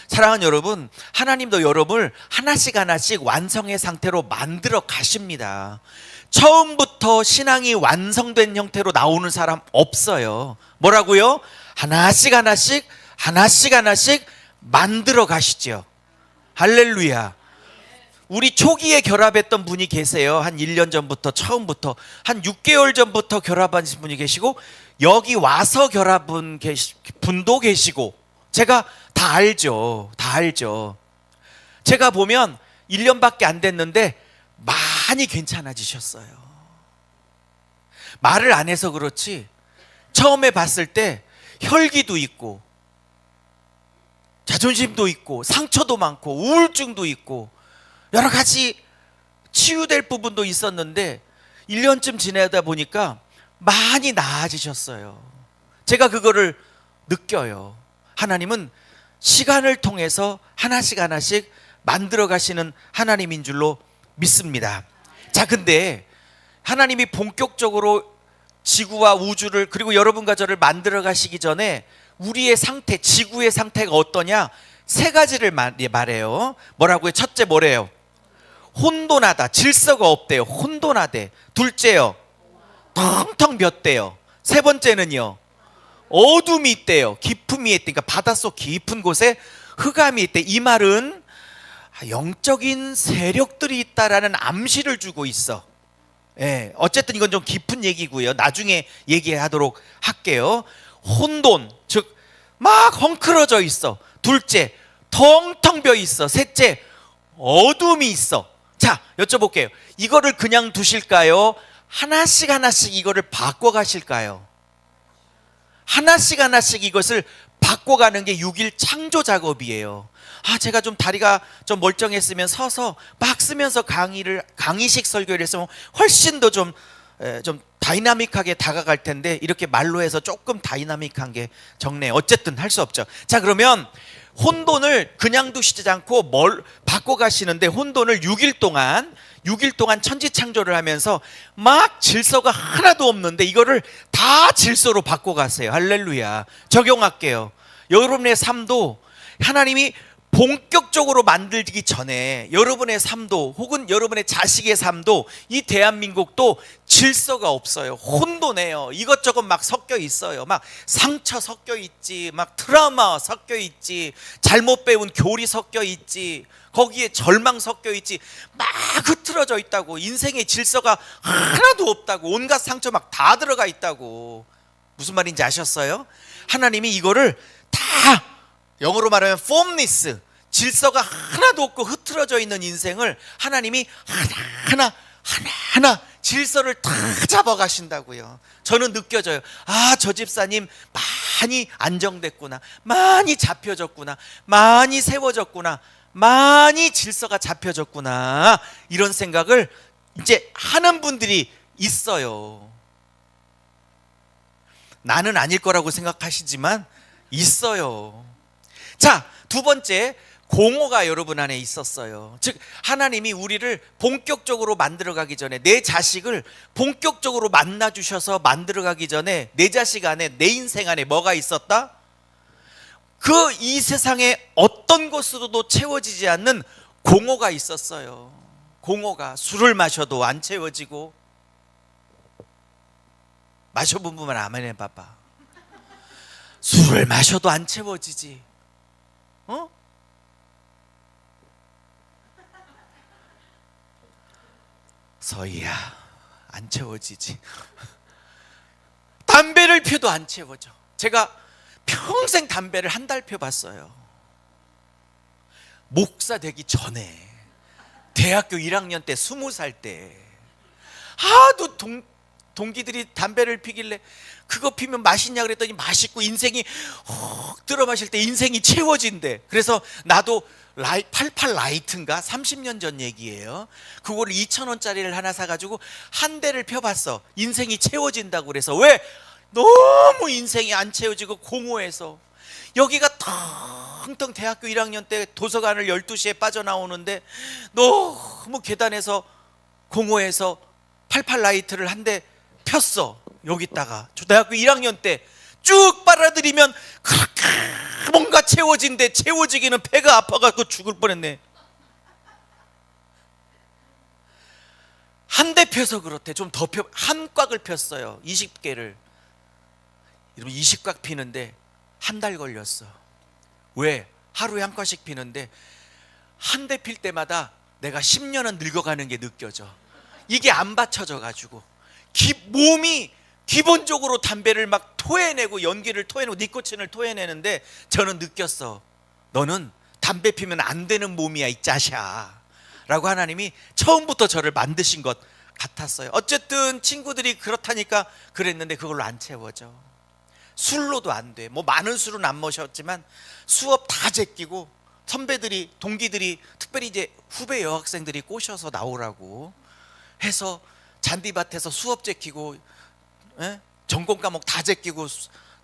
사랑하는 여러분, 하나님도 여러분을 하나씩 하나씩 완성의 상태로 만들어 가십니다. 처음부터 신앙이 완성된 형태로 나오는 사람 없어요. 뭐라고요? 하나씩 하나씩 하나씩 하나씩 만들어 가시죠. 할렐루야. 우리 초기에 결합했던 분이 계세요. 한 1년 전부터, 처음부터 한 6개월 전부터 결합하신 분이 계시고 여기 와서 결합한 분도 계시고, 제가 다 알죠. 다 알죠. 제가 보면 1년밖에 안 됐는데 많이 괜찮아지셨어요. 말을 안 해서 그렇지 처음에 봤을 때 혈기도 있고 자존심도 있고 상처도 많고 우울증도 있고 여러 가지 치유될 부분도 있었는데 1년쯤 지내다 보니까 많이 나아지셨어요. 제가 그거를 느껴요. 하나님은 시간을 통해서 하나씩 하나씩 만들어 가시는 하나님인 줄로 믿습니다. 자, 근데 하나님이 본격적으로 지구와 우주를 그리고 여러분과 저를 만들어 가시기 전에 우리의 상태, 지구의 상태가 어떠냐? 세 가지를 말해요. 뭐라고요? 첫째 뭐래요? 혼돈하다. 질서가 없대요. 혼돈하대. 둘째요, 텅텅 비었대요. 세 번째는요, 어둠이 있대요. 깊음이 있대요. 그러니까 바닷속 깊은 곳에 흑암이 있대. 이 말은 영적인 세력들이 있다라는 암시를 주고 있어. 예, 어쨌든 이건 좀 깊은 얘기고요. 나중에 얘기하도록 할게요. 혼돈, 즉 막 헝클어져 있어. 둘째, 텅텅 비어 있어. 셋째, 어둠이 있어. 자, 여쭤볼게요. 이거를 그냥 두실까요? 하나씩 하나씩 이거를 바꿔 가실까요? 하나씩 하나씩 이것을 바꿔가는 게 6일 창조 작업이에요. 제가 좀 다리가 좀 멀쩡했으면 서서 막 쓰면서 강의식 설교를 했으면 훨씬 더 좀 다이나믹하게 다가갈 텐데, 이렇게 말로 해서 조금 다이나믹한 게 적네요. 어쨌든 할 수 없죠. 자, 그러면 혼돈을 그냥 두시지 않고 뭘 바꿔가시는데, 혼돈을 6일 동안 천지창조를 하면서 막 질서가 하나도 없는데 이거를 다 질서로 바꿔가세요. 할렐루야. 적용할게요. 여러분의 삶도 하나님이 본격적으로 만들기 전에 여러분의 삶도, 혹은 여러분의 자식의 삶도, 이 대한민국도 질서가 없어요. 혼돈해요. 이것저것 막 섞여 있어요. 막 상처 섞여 있지, 막 트라우마 섞여 있지, 잘못 배운 교리 섞여 있지, 거기에 절망 섞여 있지, 막 흐트러져 있다고. 인생의 질서가 하나도 없다고. 온갖 상처 막 다 들어가 있다고. 무슨 말인지 아셨어요? 하나님이 이거를 다, 영어로 말하면 formless, 질서가 하나도 없고 흐트러져 있는 인생을 하나님이 하나하나 질서를 다 잡아가신다고요. 저는 느껴져요. 저 집사님 많이 안정됐구나, 많이 잡혀졌구나, 많이 세워졌구나, 많이 질서가 잡혀졌구나, 이런 생각을 이제 하는 분들이 있어요. 나는 아닐 거라고 생각하시지만 있어요. 자, 두 번째, 공허가 여러분 안에 있었어요. 즉, 하나님이 우리를 본격적으로 만들어가기 전에, 내 자식을 본격적으로 만나주셔서 만들어가기 전에 내 자식 안에, 내 인생 안에 뭐가 있었다? 이 세상에 어떤 것으로도 채워지지 않는 공허가 있었어요. 공허가. 술을 마셔도 안 채워지고. 마셔본 분만 아멘 해봐봐. 술을 마셔도 안 채워지지. 서희야, 안 채워지지. 담배를 피워도 안 채워져. 제가 평생 담배를 한 달 피워봤어요. 목사 되기 전에, 대학교 1학년 때, 20살 때 하도 동기들이 담배를 피길래 그거 피면 맛있냐 그랬더니 맛있고, 인생이 들어 마실 때 인생이 채워진대. 그래서 나도 88 라이트인가 30년 전 얘기예요. 그거를 2,000원짜리를 하나 사가지고 한 대를 펴봤어. 인생이 채워진다고. 그래서 왜? 너무 인생이 안 채워지고 공허해서. 여기가 텅텅 대학교 1학년 때 도서관을 12시에 빠져나오는데 너무 계단에서 공허해서 88 라이트를 한 대 폈어. 여기다가 대학교 1학년 때 쭉 빨아들이면 그렇게 뭔가 채워진대. 채워지기는 배가 아파갖고 죽을 뻔했네. 한 대 펴서 그렇대. 좀 더 펴, 한 꽉을 폈어요. 20개를. 여러분, 20꽉 피는데 한 달 걸렸어. 왜? 하루에 한 꽉씩 피는데 한 대 필 때마다 내가 10년은 늙어가는 게 느껴져. 이게 안 받쳐져 가지고 몸이 기본적으로 담배를 막 토해내고, 연기를 토해내고, 니코틴을 토해내는데, 저는 느꼈어. 너는 담배 피면 안 되는 몸이야, 이 짜샤 라고 하나님이 처음부터 저를 만드신 것 같았어요. 어쨌든 친구들이 그렇다니까 그랬는데 그걸로 안 채워져. 술로도 안 돼. 뭐 많은 술은 안 마셨지만 수업 다 제끼고, 선배들이, 동기들이, 특별히 이제 후배 여학생들이 꼬셔서 나오라고 해서 잔디밭에서 수업 제끼고, 전공 과목 다 제끼고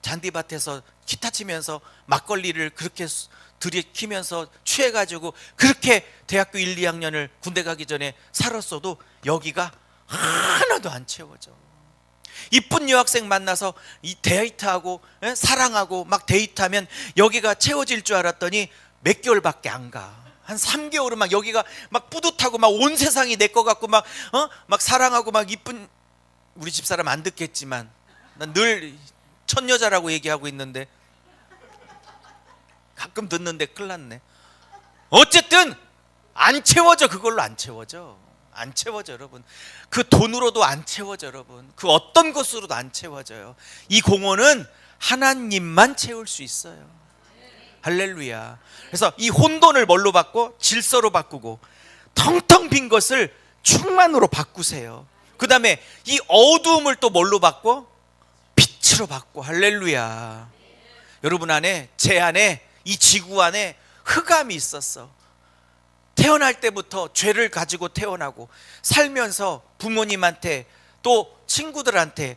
잔디밭에서 기타 치면서 막걸리를 그렇게 들이키면서 취해가지고 그렇게 대학교 1, 2학년을 군대 가기 전에 살았어도 여기가 하나도 안 채워져. 이쁜 여학생 만나서 이 데이트하고 사랑하고 막 데이트하면 여기가 채워질 줄 알았더니 몇 개월밖에 안 가. 한 3개월은 막 여기가 막 뿌듯하고 막 온 세상이 내 거 같고 막 사랑하고 막 이쁜, 우리 집사람 안 듣겠지만 난 늘 천여자라고 얘기하고 있는데 가끔 듣는데 큰일 났네. 어쨌든 안 채워져. 그걸로 안 채워져. 안 채워져 여러분. 그 돈으로도 안 채워져 여러분. 그 어떤 것으로도 안 채워져요. 이 공허는 하나님만 채울 수 있어요. 할렐루야. 그래서 이 혼돈을 뭘로 바꿔? 질서로 바꾸고, 텅텅 빈 것을 충만으로 바꾸세요. 그 다음에 이 어두움을 또 뭘로 바꿔? 빛으로 바꿔. 할렐루야. 여러분 안에, 제 안에, 이 지구 안에 흑암이 있었어. 태어날 때부터 죄를 가지고 태어나고 살면서 부모님한테 또 친구들한테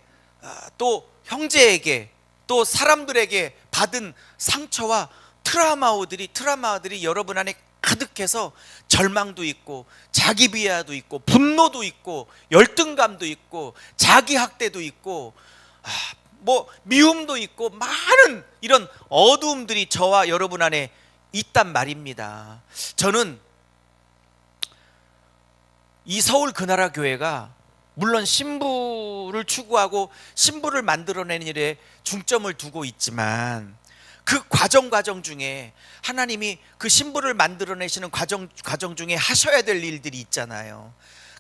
또 형제에게 또 사람들에게 받은 상처와 트라우마들이 여러분 안에 가득해서 절망도 있고 자기 비하도 있고 분노도 있고 열등감도 있고 자기 학대도 있고 뭐 미움도 있고 많은 이런 어두움들이 저와 여러분 안에 있단 말입니다. 저는 이 서울 그나라 교회가 물론 신부를 추구하고 신부를 만들어내는 일에 중점을 두고 있지만 그 과정 중에 하나님이 그 신부를 만들어내시는 과정 중에 하셔야 될 일들이 있잖아요.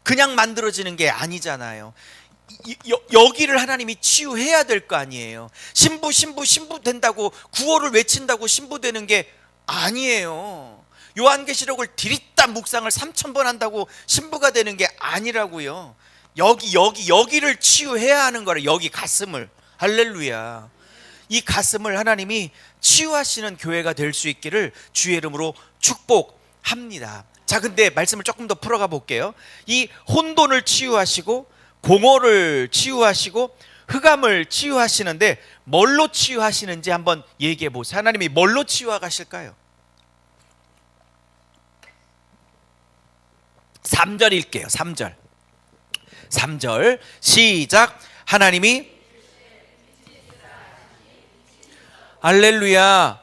그냥 만들어지는 게 아니잖아요. 여기를 하나님이 치유해야 될 거 아니에요. 신부 된다고 구호를 외친다고 신부 되는 게 아니에요. 요한계시록을 디릿다 묵상을 3000번 한다고 신부가 되는 게 아니라고요. 여기를 치유해야 하는 거라. 여기 가슴을. 할렐루야. 이 가슴을 하나님이 치유하시는 교회가 될 수 있기를 주의 이름으로 축복합니다. 자, 근데 말씀을 조금 더 풀어가 볼게요. 이 혼돈을 치유하시고 공허를 치유하시고 흑암을 치유하시는데 뭘로 치유하시는지 한번 얘기해 보세요. 하나님이 뭘로 치유하실까요? 3절 읽게요. 3절 시작. 하나님이 할렐루야.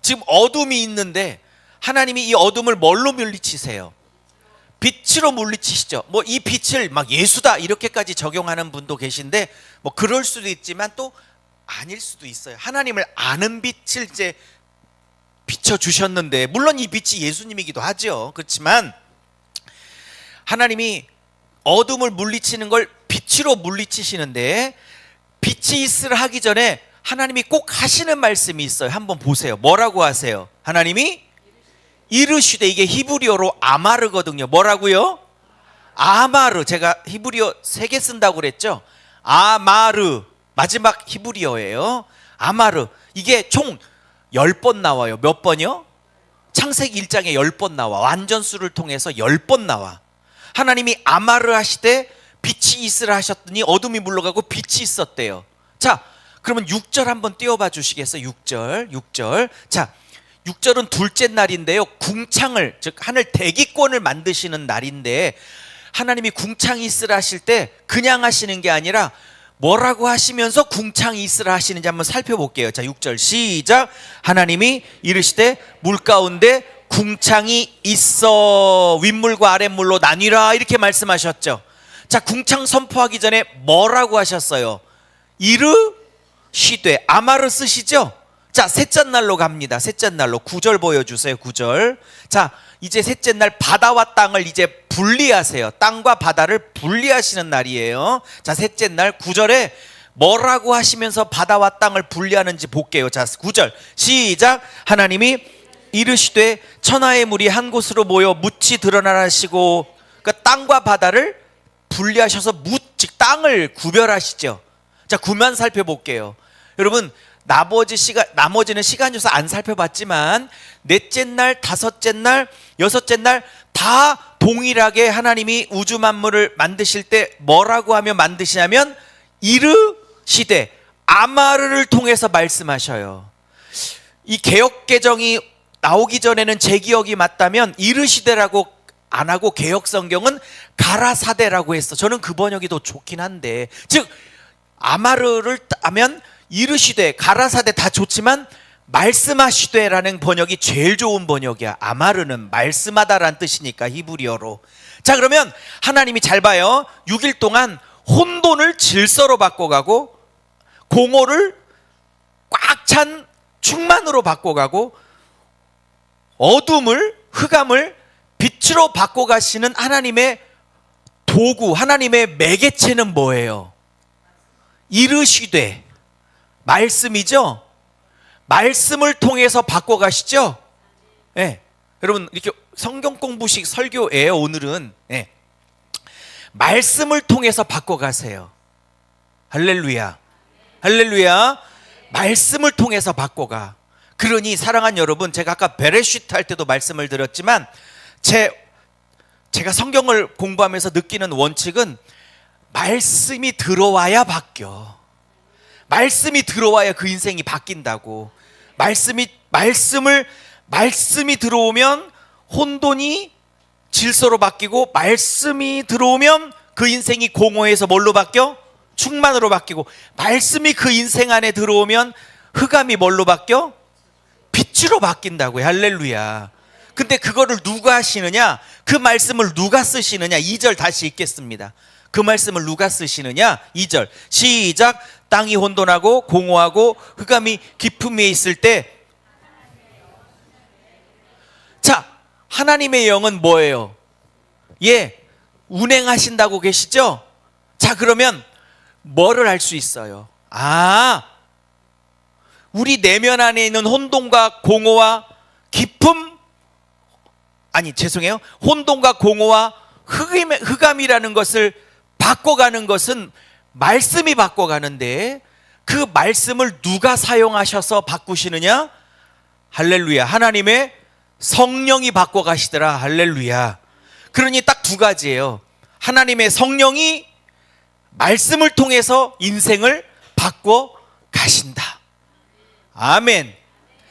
지금 어둠이 있는데 하나님이 이 어둠을 뭘로 물리치세요? 빛으로 물리치시죠. 뭐 이 빛을 막 예수다 이렇게까지 적용하는 분도 계신데 뭐 그럴 수도 있지만 또 아닐 수도 있어요. 하나님을 아는 빛을 이제 비춰 주셨는데 물론 이 빛이 예수님이기도 하죠. 그렇지만 하나님이 어둠을 물리치는 걸 빛으로 물리치시는데 빛이 있으라 하기 전에 하나님이 꼭 하시는 말씀이 있어요. 한번 보세요. 뭐라고 하세요? 하나님이 이르시되, 이게 히브리어로 아마르거든요. 뭐라고요? 아마르. 제가 히브리어 3개 쓴다고 그랬죠? 아마르. 마지막 히브리어예요. 아마르. 이게 총 10번 나와요. 몇 번이요? 창세기 1장에 10번 나와. 완전수를 통해서 10번 나와. 하나님이 아마르 하시되 빛이 있으라 하셨더니 어둠이 물러가고 빛이 있었대요. 자, 그러면 6절 한번 띄워봐 주시겠어요? 6절. 자, 6절은 둘째 날인데요. 궁창을, 즉 하늘 대기권을 만드시는 날인데 하나님이 궁창이 있으라 하실 때 그냥 하시는 게 아니라 뭐라고 하시면서 궁창이 있으라 하시는지 한번 살펴볼게요. 자, 6절 시작. 하나님이 이르시되 물 가운데 궁창이 있어 윗물과 아랫물로 나뉘라 이렇게 말씀하셨죠. 자, 궁창 선포하기 전에 뭐라고 하셨어요? 이르시되. 아마르 쓰시죠? 자, 셋째 날로 갑니다. 셋째 날로 9절 보여주세요. 9절. 자, 이제 셋째 날 바다와 땅을 이제 분리하세요. 땅과 바다를 분리하시는 날이에요. 자, 셋째 날 9절에 뭐라고 하시면서 바다와 땅을 분리하는지 볼게요. 자, 9절 시작. 하나님이 이르시되 천하의 물이 한 곳으로 모여 묻이 드러나라 하시고, 그러니까 땅과 바다를 분리하셔서 즉 땅을 구별하시죠. 자, 구만 살펴볼게요. 여러분, 나머지는 시간이 없어서 안 살펴봤지만 넷째 날, 다섯째 날, 여섯째 날 다 동일하게 하나님이 우주 만물을 만드실 때 뭐라고 하며 만드시냐면 이르시되 아마르를 통해서 말씀하셔요. 이 개역 개정이 나오기 전에는 제 기억이 맞다면 이르시되라고 안 하고 개역 성경은 가라사대라고 했어. 저는 그 번역이 더 좋긴 한데, 즉 아마르를 따면 이르시되 가라사대 다 좋지만 말씀하시되라는 번역이 제일 좋은 번역이야. 아마르는 말씀하다라는 뜻이니까 히브리어로. 자, 그러면 하나님이 잘 봐요. 6일 동안 혼돈을 질서로 바꿔가고 공허를 꽉 찬 충만으로 바꿔가고 어둠을, 흑암을 빛으로 바꿔가시는 하나님의 도구, 하나님의 매개체는 뭐예요? 이르시되 말씀이죠. 말씀을 통해서 바꿔가시죠. 네. 여러분, 이렇게 성경 공부식 설교예요. 오늘은 말씀을 통해서 바꿔가세요. 할렐루야. 할렐루야. 말씀을 통해서 바꿔가. 그러니 사랑하는 여러분, 제가 아까 베레시트 할 때도 말씀을 드렸지만 제가 성경을 공부하면서 느끼는 원칙은 말씀이 들어와야 바뀌어. 말씀이 들어와야 그 인생이 바뀐다고. 말씀이 들어오면 혼돈이 질서로 바뀌고, 말씀이 들어오면 그 인생이 공허해서 뭘로 바뀌어? 충만으로 바뀌고, 말씀이 그 인생 안에 들어오면 흑암이 뭘로 바뀌어? 빛으로 바뀐다고요. 할렐루야. 근데 그거를 누가 하시느냐? 그 말씀을 누가 쓰시느냐? 2절 다시 읽겠습니다. 그 말씀을 누가 쓰시느냐? 2절 시작. 땅이 혼돈하고 공허하고 흑암이 깊음 위에 있을 때, 자, 하나님의 영은 뭐예요? 예, 운행하신다고 계시죠? 자, 그러면 뭐를 할 수 있어요? 우리 내면 안에 있는 혼돈과 공허와 혼돈과 공허와 흑암이라는 것을 바꿔가는 것은 말씀이 바꿔가는데, 그 말씀을 누가 사용하셔서 바꾸시느냐? 할렐루야. 하나님의 성령이 바꿔가시더라. 할렐루야. 그러니 딱 두 가지예요. 하나님의 성령이 말씀을 통해서 인생을 바꿔가신다. 아멘.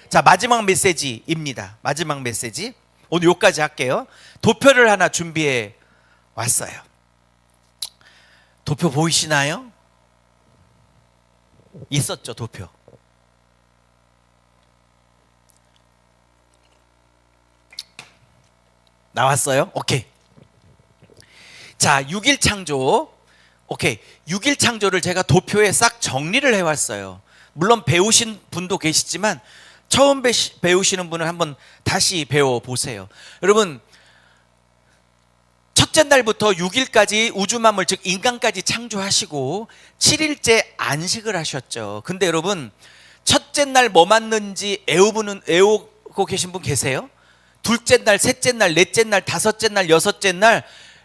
자, 마지막 메시지입니다. 마지막 메시지. 오늘 여기까지 할게요. 도표를 하나 준비해 왔어요. 도표 보이시나요? 있었죠, 도표. 나왔어요? 오케이. 자, 6일 창조. 오케이. 6일 창조를 제가 도표에 싹 정리를 해왔어요. 물론 배우신 분도 계시지만 처음 배우시는 분은 한번 다시 배워보세요. 여러분, 첫째 날부터 6일까지 우주만물, 즉 인간까지 창조하시고 7일째 안식을 하셨죠. 근데 여러분, 첫째 날 뭐 맞는지 애우고 계신 분 계세요? 둘째 날, 셋째 날, 넷째 날, 다섯째 날, 여섯째 날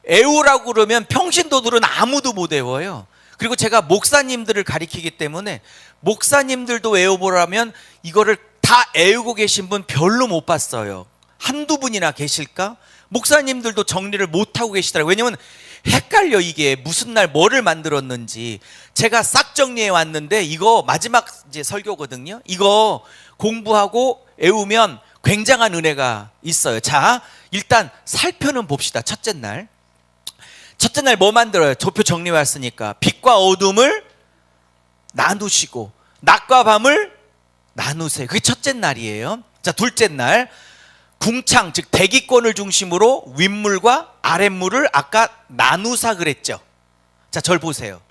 애우라고 그러면 평신도들은 아무도 못 애워요. 그리고 제가 목사님들을 가리키기 때문에 목사님들도 외워보라면 이거를 다 애우고 계신 분 별로 못 봤어요. 한두 분이나 계실까? 목사님들도 정리를 못하고 계시더라고요. 왜냐면 헷갈려, 이게 무슨 날 뭐를 만들었는지. 제가 싹 정리해 왔는데 이거 마지막 이제 설교거든요. 이거 공부하고 애우면 굉장한 은혜가 있어요. 자, 일단 살펴는 봅시다. 첫째 날 뭐 만들어요? 도표 정리해 왔으니까 빛과 어둠을 나누시고 낮과 밤을 나누세요. 그게 첫째 날이에요. 자, 둘째 날 궁창, 즉 대기권을 중심으로 윗물과 아랫물을 아까 나누사 그랬죠. 자, 절 보세요.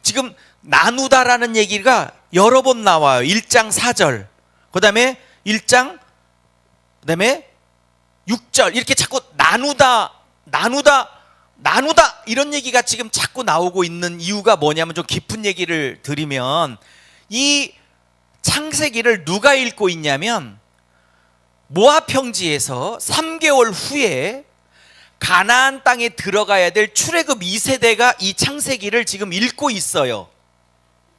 지금 나누다라는 얘기가 여러 번 나와요. 1장 4절, 그 다음에 1장, 그 다음에 6절, 이렇게 자꾸 나누다 이런 얘기가 지금 자꾸 나오고 있는 이유가 뭐냐면, 좀 깊은 얘기를 드리면, 이 창세기를 누가 읽고 있냐면 모압 평지에서 3개월 후에 가나안 땅에 들어가야 될 출애굽 2세대가 이 창세기를 지금 읽고 있어요.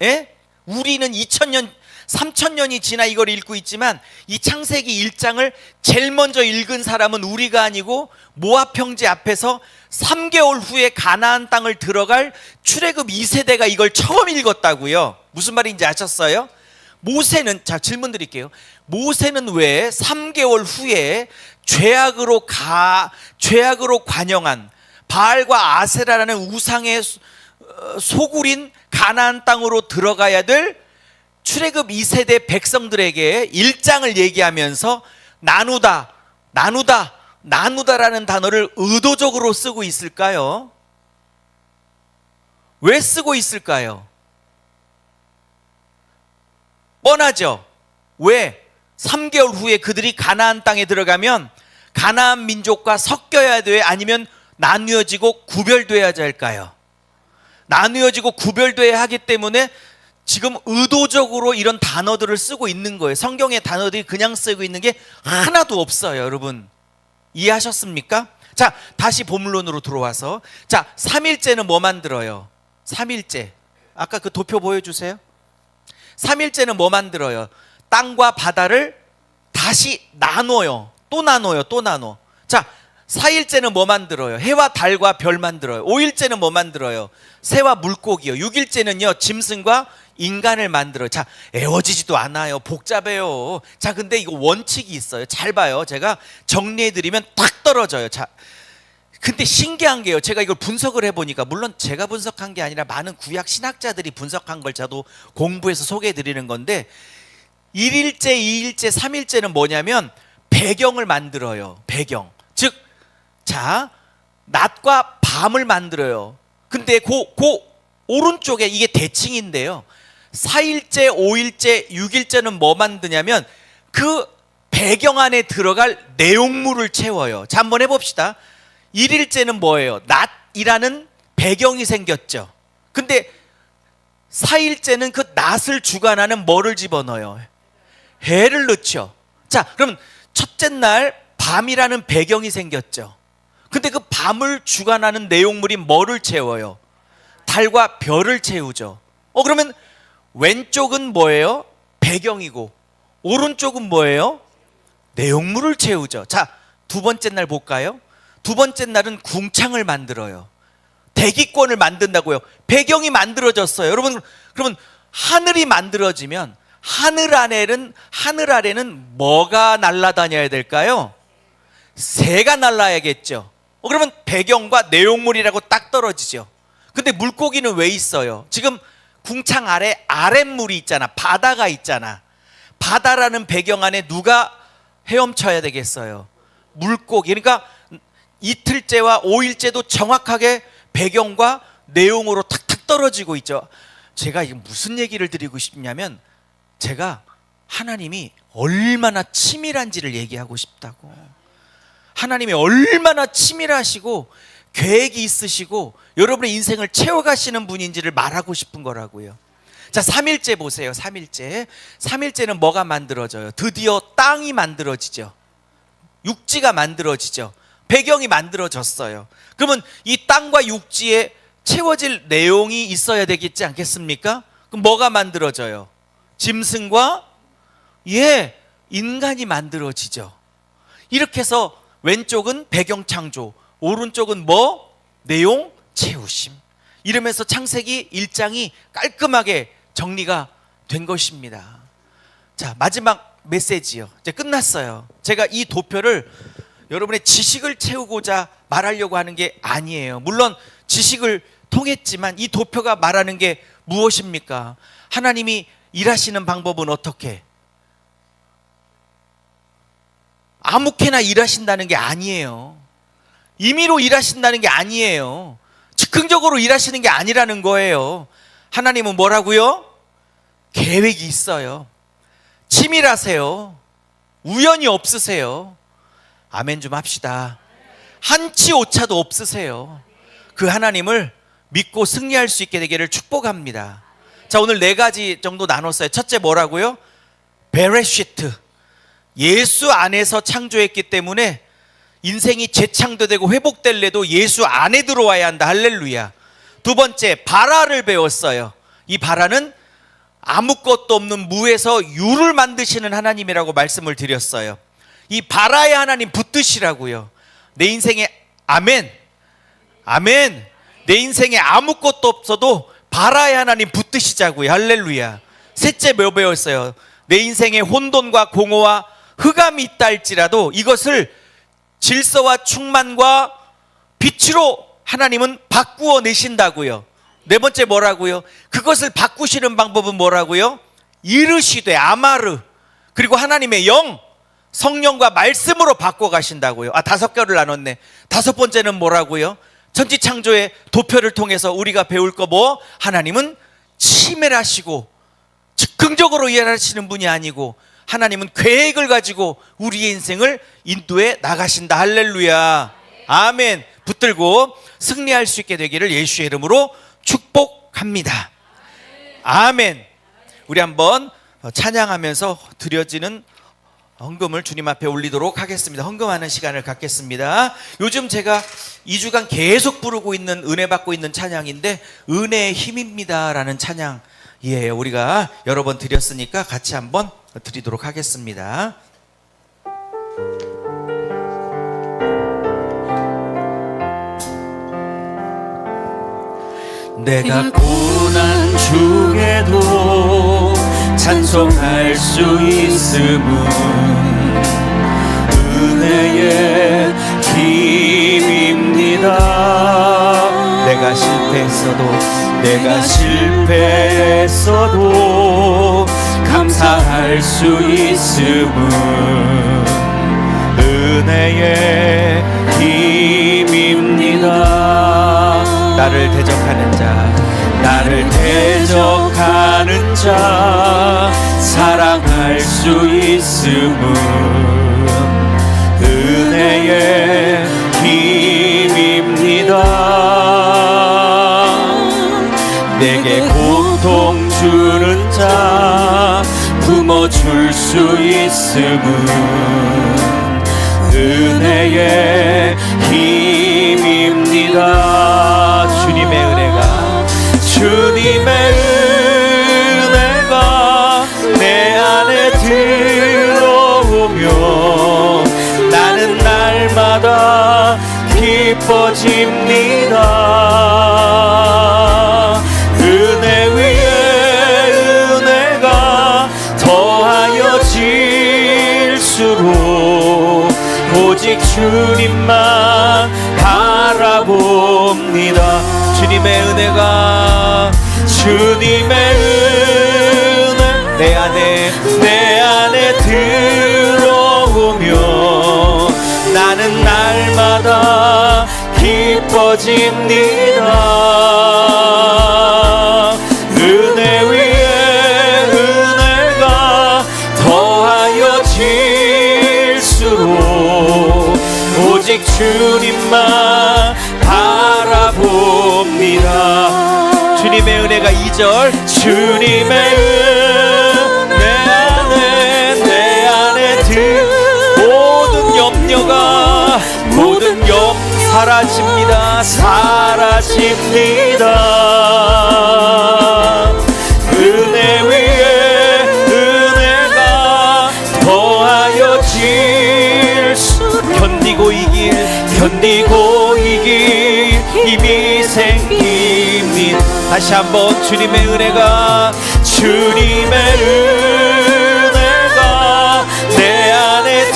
예? 우리는 3000년이 지나 이걸 읽고 있지만 이 창세기 1장을 제일 먼저 읽은 사람은 우리가 아니고 모압 평지 앞에서 3개월 후에 가나안 땅을 들어갈 출애굽 2세대가 이걸 처음 읽었다고요. 무슨 말인지 아셨어요? 모세는, 자, 질문 드릴게요. 모세는 왜 3개월 후에 죄악으로 관영한 바알과 아세라라는 우상의 소굴인 가나안 땅으로 들어가야 될 출애굽 2세대 백성들에게 1장을 얘기하면서 나누다라는 단어를 의도적으로 쓰고 있을까요? 왜 쓰고 있을까요? 뻔하죠. 왜? 3개월 후에 그들이 가나안 땅에 들어가면 가나안 민족과 섞여야 돼? 아니면 나뉘어지고 구별돼야 할까요? 나뉘어지고 구별돼야 하기 때문에 지금 의도적으로 이런 단어들을 쓰고 있는 거예요. 성경의 단어들이 그냥 쓰고 있는 게 하나도 없어요. 여러분, 이해하셨습니까? 자, 다시 본문론으로 들어와서, 자, 3일째는 뭐 만들어요? 3일째, 아까 그 도표 보여주세요. 3일째는 뭐 만들어요? 땅과 바다를 다시 나눠요. 또 나눠요. 또 나눠. 자, 4일째는 뭐 만들어요? 해와 달과 별 만들어요. 5일째는 뭐 만들어요? 새와 물고기요. 6일째는요, 짐승과 인간을 만들어요. 자, 애워지지도 않아요. 복잡해요. 자, 근데 이거 원칙이 있어요. 잘 봐요. 제가 정리해드리면 딱 떨어져요. 자, 근데 신기한 게요. 제가 이걸 분석을 해보니까, 물론 제가 분석한 게 아니라 많은 구약 신학자들이 분석한 걸 저도 공부해서 소개해드리는 건데, 1일째, 2일째, 3일째는 뭐냐면 배경을 만들어요. 배경. 즉, 자, 낮과 밤을 만들어요. 근데 그 오른쪽에 이게 대칭인데요. 4일째, 5일째, 6일째는 뭐 만드냐면 그 배경 안에 들어갈 내용물을 채워요. 자, 한번 해봅시다. 1일째는 뭐예요? 낮이라는 배경이 생겼죠. 근데 4일째는 그 낮을 주관하는 뭐를 집어넣어요? 해를 넣죠. 자, 그럼 첫째 날 밤이라는 배경이 생겼죠. 근데 그 밤을 주관하는 내용물이 뭐를 채워요? 달과 별을 채우죠. 그러면 왼쪽은 뭐예요? 배경이고, 오른쪽은 뭐예요? 내용물을 채우죠. 자, 두 번째 날 볼까요? 두 번째 날은 궁창을 만들어요. 대기권을 만든다고요. 배경이 만들어졌어요. 여러분, 그러면 하늘이 만들어지면 하늘 아래는 뭐가 날아다녀야 될까요? 새가 날아야겠죠. 그러면 배경과 내용물이라고 딱 떨어지죠. 근데 물고기는 왜 있어요? 지금 궁창 아래 아랫물이 있잖아. 바다가 있잖아. 바다라는 배경 안에 누가 헤엄쳐야 되겠어요? 물고기. 그러니까 이틀째와 5일째도 정확하게 배경과 내용으로 탁탁 떨어지고 있죠. 제가 이게 무슨 얘기를 드리고 싶냐면, 제가 하나님이 얼마나 치밀한지를 얘기하고 싶다고. 하나님이 얼마나 치밀하시고 계획이 있으시고 여러분의 인생을 채워가시는 분인지를 말하고 싶은 거라고요. 자, 3일째 보세요. 3일째는 뭐가 만들어져요? 드디어 땅이 만들어지죠. 육지가 만들어지죠. 배경이 만들어졌어요. 그러면 이 땅과 육지에 채워질 내용이 있어야 되겠지 않겠습니까? 그럼 뭐가 만들어져요? 짐승과 인간이 만들어지죠. 이렇게 해서 왼쪽은 배경 창조, 오른쪽은 뭐? 내용 채우심. 이러면서 창세기 1장이 깔끔하게 정리가 된 것입니다. 자, 마지막 메시지요. 이제 끝났어요. 제가 이 도표를 여러분의 지식을 채우고자 말하려고 하는 게 아니에요. 물론 지식을 통했지만 이 도표가 말하는 게 무엇입니까? 하나님이 일하시는 방법은 어떻게? 아무렇게나 일하신다는 게 아니에요. 임의로 일하신다는 게 아니에요. 즉흥적으로 일하시는 게 아니라는 거예요. 하나님은 뭐라고요? 계획이 있어요. 치밀하세요. 우연이 없으세요. 아멘 좀 합시다. 한치 오차도 없으세요. 그 하나님을 믿고 승리할 수 있게 되기를 축복합니다. 자, 오늘 4가지 정도 나눴어요. 첫째 뭐라고요? 베레시트. 예수 안에서 창조했기 때문에 인생이 재창조되고 회복될래도 예수 안에 들어와야 한다. 할렐루야. 두 번째, 바라를 배웠어요. 이 바라는 아무것도 없는 무에서 유를 만드시는 하나님이라고 말씀을 드렸어요. 이 바라의 하나님 붙드시라고요. 내 인생에 아멘. 내 인생에 아무것도 없어도 바라의 하나님 붙드시자고요. 할렐루야. 셋째 뭐 배웠어요? 내 인생에 혼돈과 공허와 흑암이 있다 할지라도 이것을 질서와 충만과 빛으로 하나님은 바꾸어 내신다고요. 네 번째 뭐라고요? 그것을 바꾸시는 방법은 뭐라고요? 이르시되 아마르. 그리고 하나님의 영, 성령과 말씀으로 바꿔 가신다고요. 5개를 나눴네. 5번째는 뭐라고요? 천지창조의 도표를 통해서 우리가 배울 거 뭐? 하나님은 치밀하시고 즉흥적으로 일하시는 분이 아니고 하나님은 계획을 가지고 우리의 인생을 인도해 나가신다. 할렐루야. 아멘. 붙들고 승리할 수 있게 되기를 예수의 이름으로 축복합니다. 아멘. 우리 한번 찬양하면서 드려지는 헌금을 주님 앞에 올리도록 하겠습니다. 헌금하는 시간을 갖겠습니다. 요즘 제가 2주간 계속 부르고 있는 은혜 받고 있는 찬양인데 은혜의 힘입니다 라는 찬양, 예, 우리가 여러 번 드렸으니까 같이 한번 드리도록 하겠습니다. 내가 고난 중에도 찬송할 수 있음은 은혜의 힘입니다. 내가 실패했어도 감사할 수 있음은 은혜의 힘입니다. 나를 대적하는 자 사랑할 수 있음은 은혜의 힘입니다. 내게 고통 주는 자 품어줄 수 있음은 은혜의 힘입니다. 주님의 은혜가 내 안에 들어오며 나는 날마다 기뻐집니다. 은혜 위에 은혜가 더하여 질수록 오직 주님만 바라봅니다. 주님의 은혜 내 안에 들어오며 나는 날마다 기뻐집니다. 은혜 위에 은혜가 더하여 질수록 오직 주님만 바라봅니다. 주님의 은혜가 2절 주님의 은혜 내 안에 모든 염 사라집니다. 은혜 위에 은혜가 더하여 견디고 이길 힘이 생깁니다. 다시 한번 주님의 은혜가 내 안에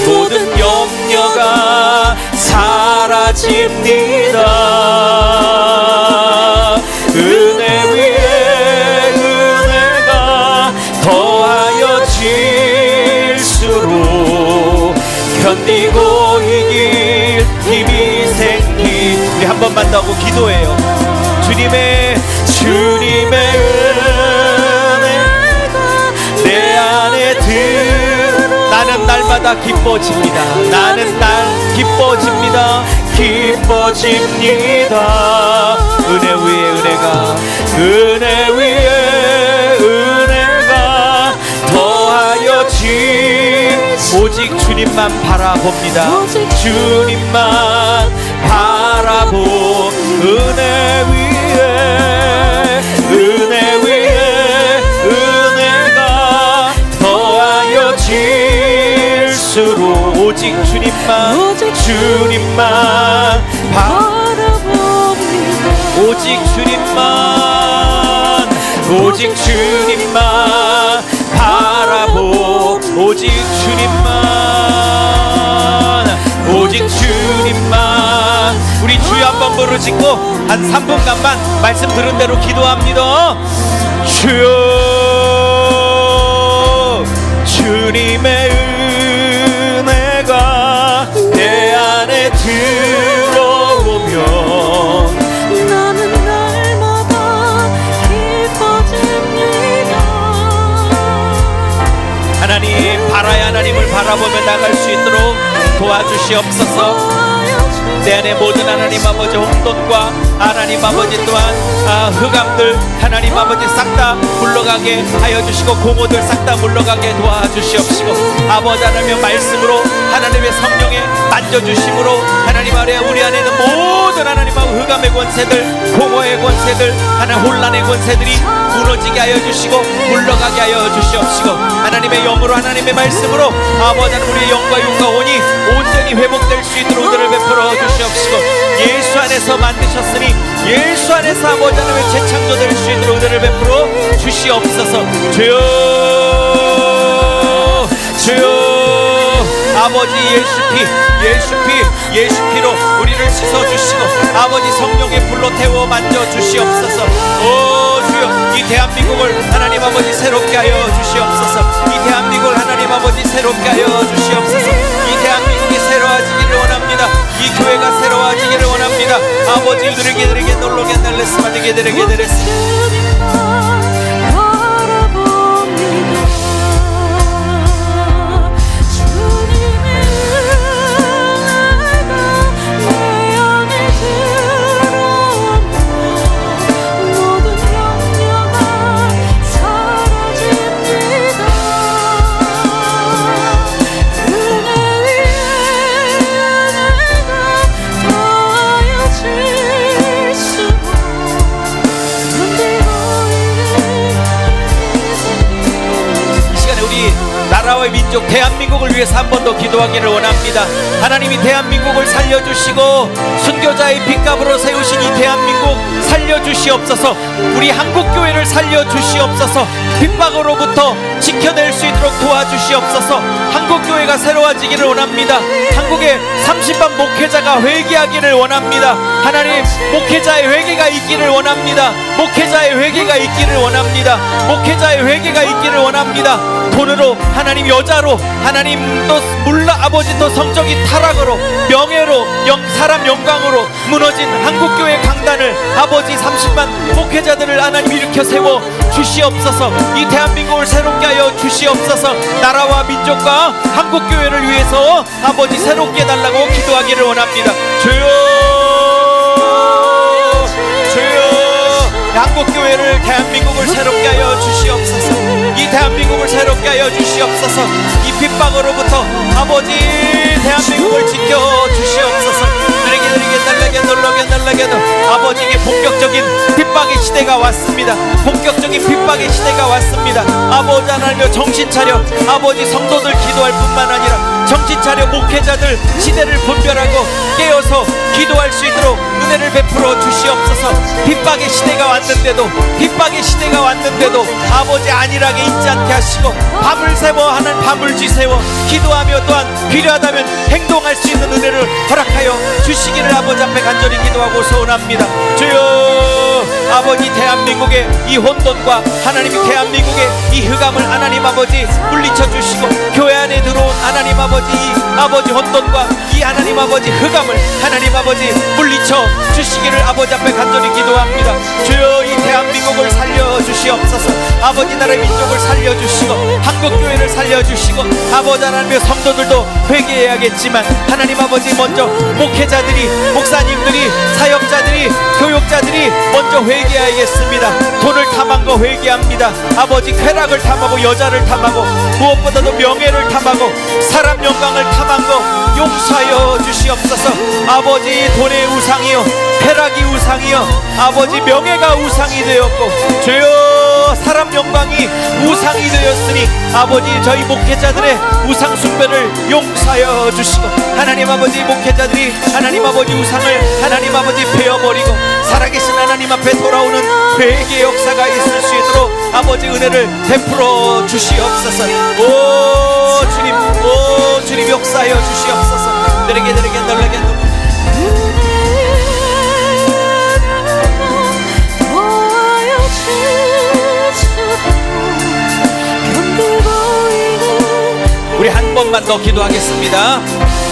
모든 염려가 사라집니다. 은혜 위에 은혜가 더하여 질수록 견디고 이길 힘이 생긴 우리 한 번만 더 하고 기도해요. 주님의 은혜가 내 안에 나는 날마다 기뻐집니다. 은혜 위에 은혜가 더하여 오직 주님만 바라봅니다. 주님만 은혜 위에 은혜가 더하여 질수록 오직 주님만 바라봅니다. 오직 주님만 우리 주여 한번 부르짖고 한 3분간만 말씀 들은 대로 기도합니다. 주여 주님의 은혜가 내 안에 들어오면 나는 날마다 기뻐집니다. 하나님 바라야 하나님을 바라보며 나갈 수 있도록 도와주시옵소서. 내 안에 모든 하나님 아버지 혼돈과 하나님 아버지 또한 흑암들 하나님 아버지 싹 다 물러가게 하여 주시고 공허들 싹 다 물러가게 도와주시옵시고 아버지 하나님의 말씀으로 하나님의 성령의 만져주심으로 하나님 아래 우리 안에 있는 모든 하나님 흑암의 권세들, 공허의 권세들, 하나님 혼란의 권세들이 무너지게 하여 주시고 물러가게 하여 주시옵시고 하나님의 영으로 하나님의 말씀으로 아버지 하나님 우리의 영과 육과 혼이 온전히 회복될 수 있도록 은혜를 베풀어 주시옵시고 예수 안에서 만드셨으니 예수 안에서 아버지 하나님의 재창조될 수 있도록 은혜를 베풀어 주시옵소서. 주여 주여 아버지 예수 피로 우리를 씻어주시고 아버지 성령의 불로 태워 만져주시옵소서. 오 주여 이 대한민국을 하나님 아버지 새롭게 하여 주시옵소서. 이 대한민국을 하나님 아버지 새롭게 하여 주시옵소서. 이 대한민국이 새로워지기를 원합니다. 이 교회가 새로워지기를 원합니다. 아버지 드르게 놀로게 날레스마 되게 나라와 민족 대한민국을 위해서 한 번 더 기도하기를 원합니다. 하나님이 대한민국을 살려주시고 순교자의 빚값으로 세우신 이 대한민국 살려주시옵소서. 우리 한국교회를 살려주시옵소서. 핍박으로부터 지켜낼 수 있도록 도와주시옵소서. 한국교회가 새로워지기를 원합니다. 한국의 30만 목회자가 회개하기를 원합니다. 하나님 목회자의 회개가 있기를 원합니다. 목회자의 회개가 있기를 원합니다. 목회자의 회개가 있기를 원합니다. 돈으로 하나님 여자로 하나님 또 물라 아버지 또 성적인 타락으로 명예로 사람 영광으로 무너진 한국교회 강단을 아버지 30만 목회자들을 하나님 일으켜 세워 주시옵소서. 이 대한민국을 새롭게 하여 주시옵소서. 나라와 민족과 한국교회를 위해서 아버지 새롭게 해달라고 기도하기를 원합니다. 주여 한국교회를 대한민국을 새롭게 하여 주시옵소서. 이 대한민국을 새롭게 하여 주시옵소서. 이 핍박으로부터 아버지 대한민국을 지켜 주시옵소서. 날라게 아버지에게 본격적인 핍박의 시대가 왔습니다. 본격적인 핍박의 시대가 왔습니다. 아버지 하나님여 정신 차려. 아버지 성도들 기도할 뿐만 아니라 정신 차려 목회자들 시대를 분별하고 깨어서 기도할 수 있도록 은혜를 베풀어 주시옵소서. 핍박의 시대가 왔는데도 아버지 안일하게 있지 않게 하시고 밤을 새워 하는 밤을 쥐새워 기도하며 또한 필요하다면 행동할 수 있는 은혜를 허락하여 주시기를 아버지 앞에 간절히 기도하고 소원합니다. 주여 아버지 대한민국의 이 혼돈과 하나님이 대한민국의 이 흑암을 하나님 아버지 물리쳐 주시고 교회 안에 들어온 하나님 아버지 이 아버지 혼돈과 이 하나님 아버지 흑암을 하나님 아버지 물리쳐 주시기를 아버지 앞에 간절히 기도합니다. 주여 이 대한민국을 살려주시옵소서. 아버지 나라의 민족을 살려주시고 한국교회를 살려주시고 아버지 하나님의 성도들도 회개해야겠지만 하나님 아버지 먼저 목회자들이 목사님들이 사역자들이 교육자들이 먼저 회개해야겠습니다. 돈을 탐한 거 회개합니다. 아버지 쾌락을 탐하고 여자를 탐하고 무엇보다도 명예를 탐하고 사람 영광을 탐한 거 용서하여 주시옵소서. 아버지 돈의 우상이요 쾌락이 우상이요 아버지 명예가 우상이 되었고 주여 사람 영광이 우상이 되었으니 아버지 저희 목회자들의 우상 숭배를 용서하여 주시고 하나님 아버지 목회자들이 하나님 아버지 우상을 하나님 아버지 베어버리고 살아계신 하나님 앞에 돌아오는 회개의 역사가 있을 수 있도록 아버지 은혜를 베풀어 주시옵소서. 오 주님 역사하여 주시옵소서. 내게 우리 한 번만 더 기도하겠습니다.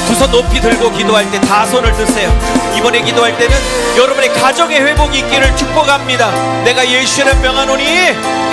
두 손 높이 들고 기도할 때 다 손을 드세요. 이번에 기도할 때는 여러분의 가정의 회복이 있기를 축복합니다. 내가 예수를 명하노니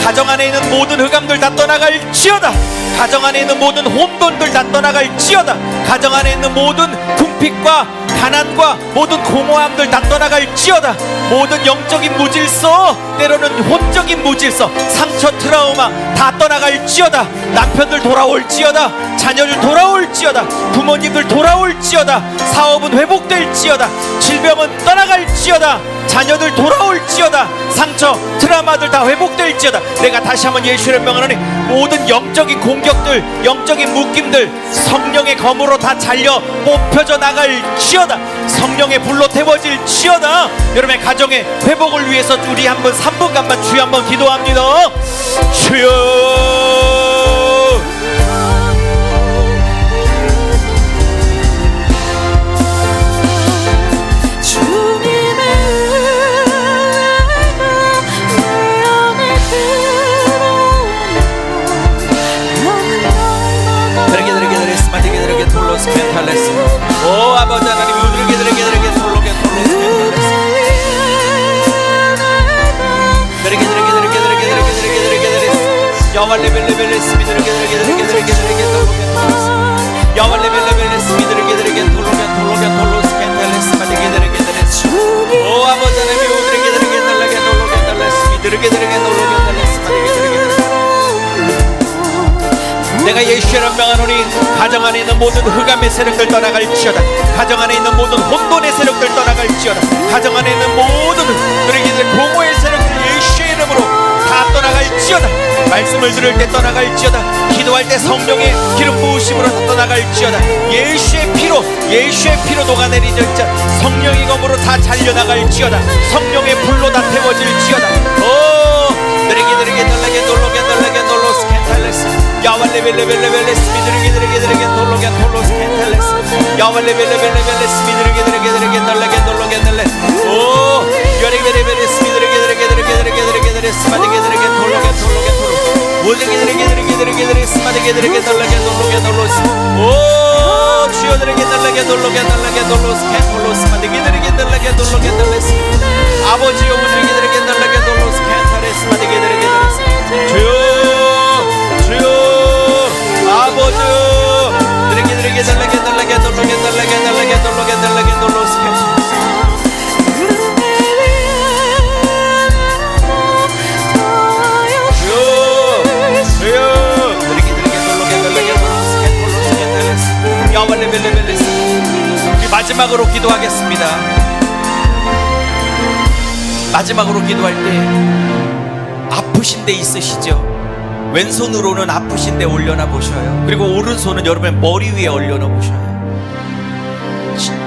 가정 안에 있는 모든 흑암들 다 떠나갈지어다. 가정 안에 있는 모든 혼돈들 다 떠나갈지어다. 가정 안에 있는 모든 궁핍과 가난과 모든 공허함들 다 떠나갈지어다. 모든 영적인 무질서, 때로는 혼적인 무질서, 상처, 트라우마 다 떠나갈지어다. 남편들 돌아올지어다. 자녀들 돌아올지어다. 부모님들 돌아올지어다. 사업은 회복될지어다. 질병은 떠나갈지어다. 자녀들 돌아올지어다. 상처, 트라우마들 다 회복될지어다. 내가 다시 한번 예수의 명하노니 모든 영적인 공격들, 영적인 묶임들 성령의 검으로 다 잘려 뽑혀져 나갈지어다. 성령의 불로 태워질지어다. 여러분의 가정의 회복을 위해서 우리 한번 3분간만 주여 한번 기도합니다. 주여, 오 아버지 하나님, 우리에게 돌로게 내가 예수를 명하노니 가정 안에 있는 모든 흑암의 세력들 떠나갈지어다. 가정 안에 있는 모든 혼돈의 세력들 떠나갈지어다. 가정 안에 있는 모든 우리에게 공허의 세력들 예수의 이름으로 다 떠나갈지어다. 말씀을 들을 때 떠나갈지어다. 기도할 때 성령의 기름 부으심으로 다 떠나갈지어다. 예수의 피로 녹아내리질지어다. 성령의 검으로 다 잘려나갈지어다. 성령의 불로 다 태워질지어다. 오 느리게 놀라게 놀로 스캔탈레스 야왈레벨레벨레벨레스 미드르게 놀로게 스캔탈레스 야왈레벨레벨레벨레스 미드르게 놀라게 오 여리베레벨레스 미드르게 스마디게 놀로게 오드게 스마디게 놀라게 오 주여들에게 놀라게 놀로 스캔 스마디게 놀라게 아버지여 우리에게 놀라게 놀로 스캔탈레스 스마디게 주여 아버지 드리게 달라게 놀로 스캔 주여 드리게 놀라게 스캔 야왈레벨레벨레스. 우리 마지막으로 기도하겠습니다. 마지막으로 기도할 때 아프신 데 있으시죠? 왼손으로는 아프신 데 올려놔 보셔요. 그리고 오른손은 여러분의 머리 위에 올려놔 보셔요.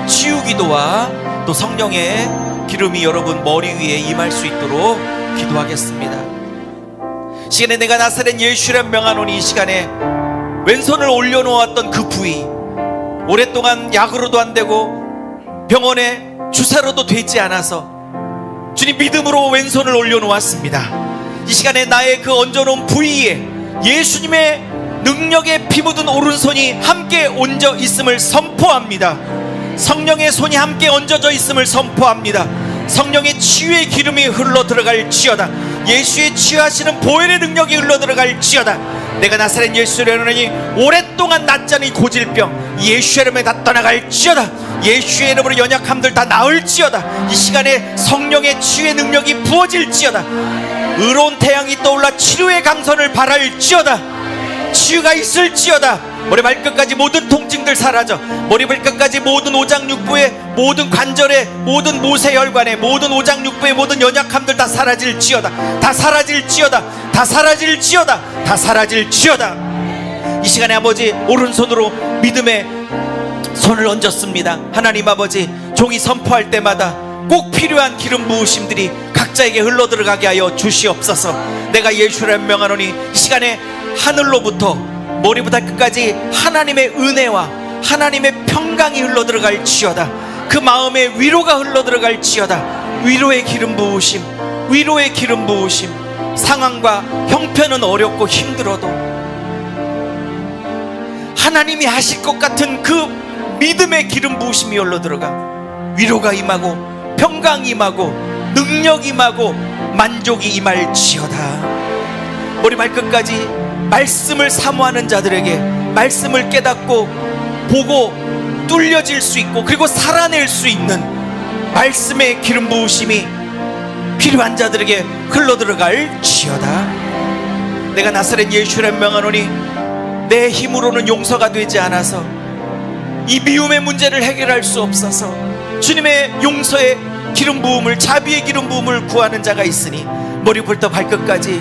치유기도와 또 성령의 기름이 여러분 머리 위에 임할 수 있도록 기도하겠습니다. 시간에 내가 나사렛 예수를 명하노니 이 시간에 왼손을 올려놓았던 그 부위, 오랫동안 약으로도 안 되고 병원에 주사로도 되지 않아서 주님 믿음으로 왼손을 올려놓았습니다. 이 시간에 나의 그 얹어놓은 부위에 예수님의 능력에 피묻은 오른손이 함께 얹어 있음을 선포합니다. 성령의 손이 함께 얹어져 있음을 선포합니다. 성령의 치유의 기름이 흘러 들어갈지어다. 예수의 치유하시는 보혈의 능력이 흘러 들어갈지어다. 내가 나사렛 예수를 이르노니 오랫동안 낫지 않은 고질병 예수의 이름에 다 떠나갈지어다. 예수의 이름으로 연약함들 다 나을지어다. 이 시간에 성령의 치유의 능력이 부어질지어다. 의로운 태양이 떠올라 치료의 강선을 발할지어다. 치유가 있을지어다. 머리 발끝까지 모든 통증들 사라져. 머리 발끝까지 모든 오장육부의 모든 관절의 모든 모세혈관의 모든 오장육부의 모든 연약함들 다 사라질지어다. 다 사라질지어다. 다 사라질지어다. 다 사라질지어다. 이 시간에 아버지 오른손으로 믿음의 손을 얹었습니다. 하나님 아버지 종이 선포할 때마다 꼭 필요한 기름 부으심들이 각자에게 흘러들어가게 하여 주시옵소서. 내가 예수를 명하노니 이 시간에 하늘로부터 머리부터 끝까지 하나님의 은혜와 하나님의 평강이 흘러들어갈지어다. 그 마음에 위로가 흘러들어갈지어다. 위로의 기름 부으심, 위로의 기름 부으심. 상황과 형편은 어렵고 힘들어도 하나님이 하실 것 같은 그 믿음의 기름 부으심이 흘러들어가 위로가 임하고 평강이 임하고 능력이 임하고 만족이 임할지어다. 머리 발끝까지 말씀을 사모하는 자들에게 말씀을 깨닫고 보고 뚫려질 수 있고 그리고 살아낼 수 있는 말씀의 기름 부으심이 필요한 자들에게 흘러들어갈 지어다. 내가 나사렛 예수를 명하노니 내 힘으로는 용서가 되지 않아서 이 미움의 문제를 해결할 수 없어서 주님의 용서의 기름 부음을, 자비의 기름 부음을 구하는 자가 있으니 머리부터 발끝까지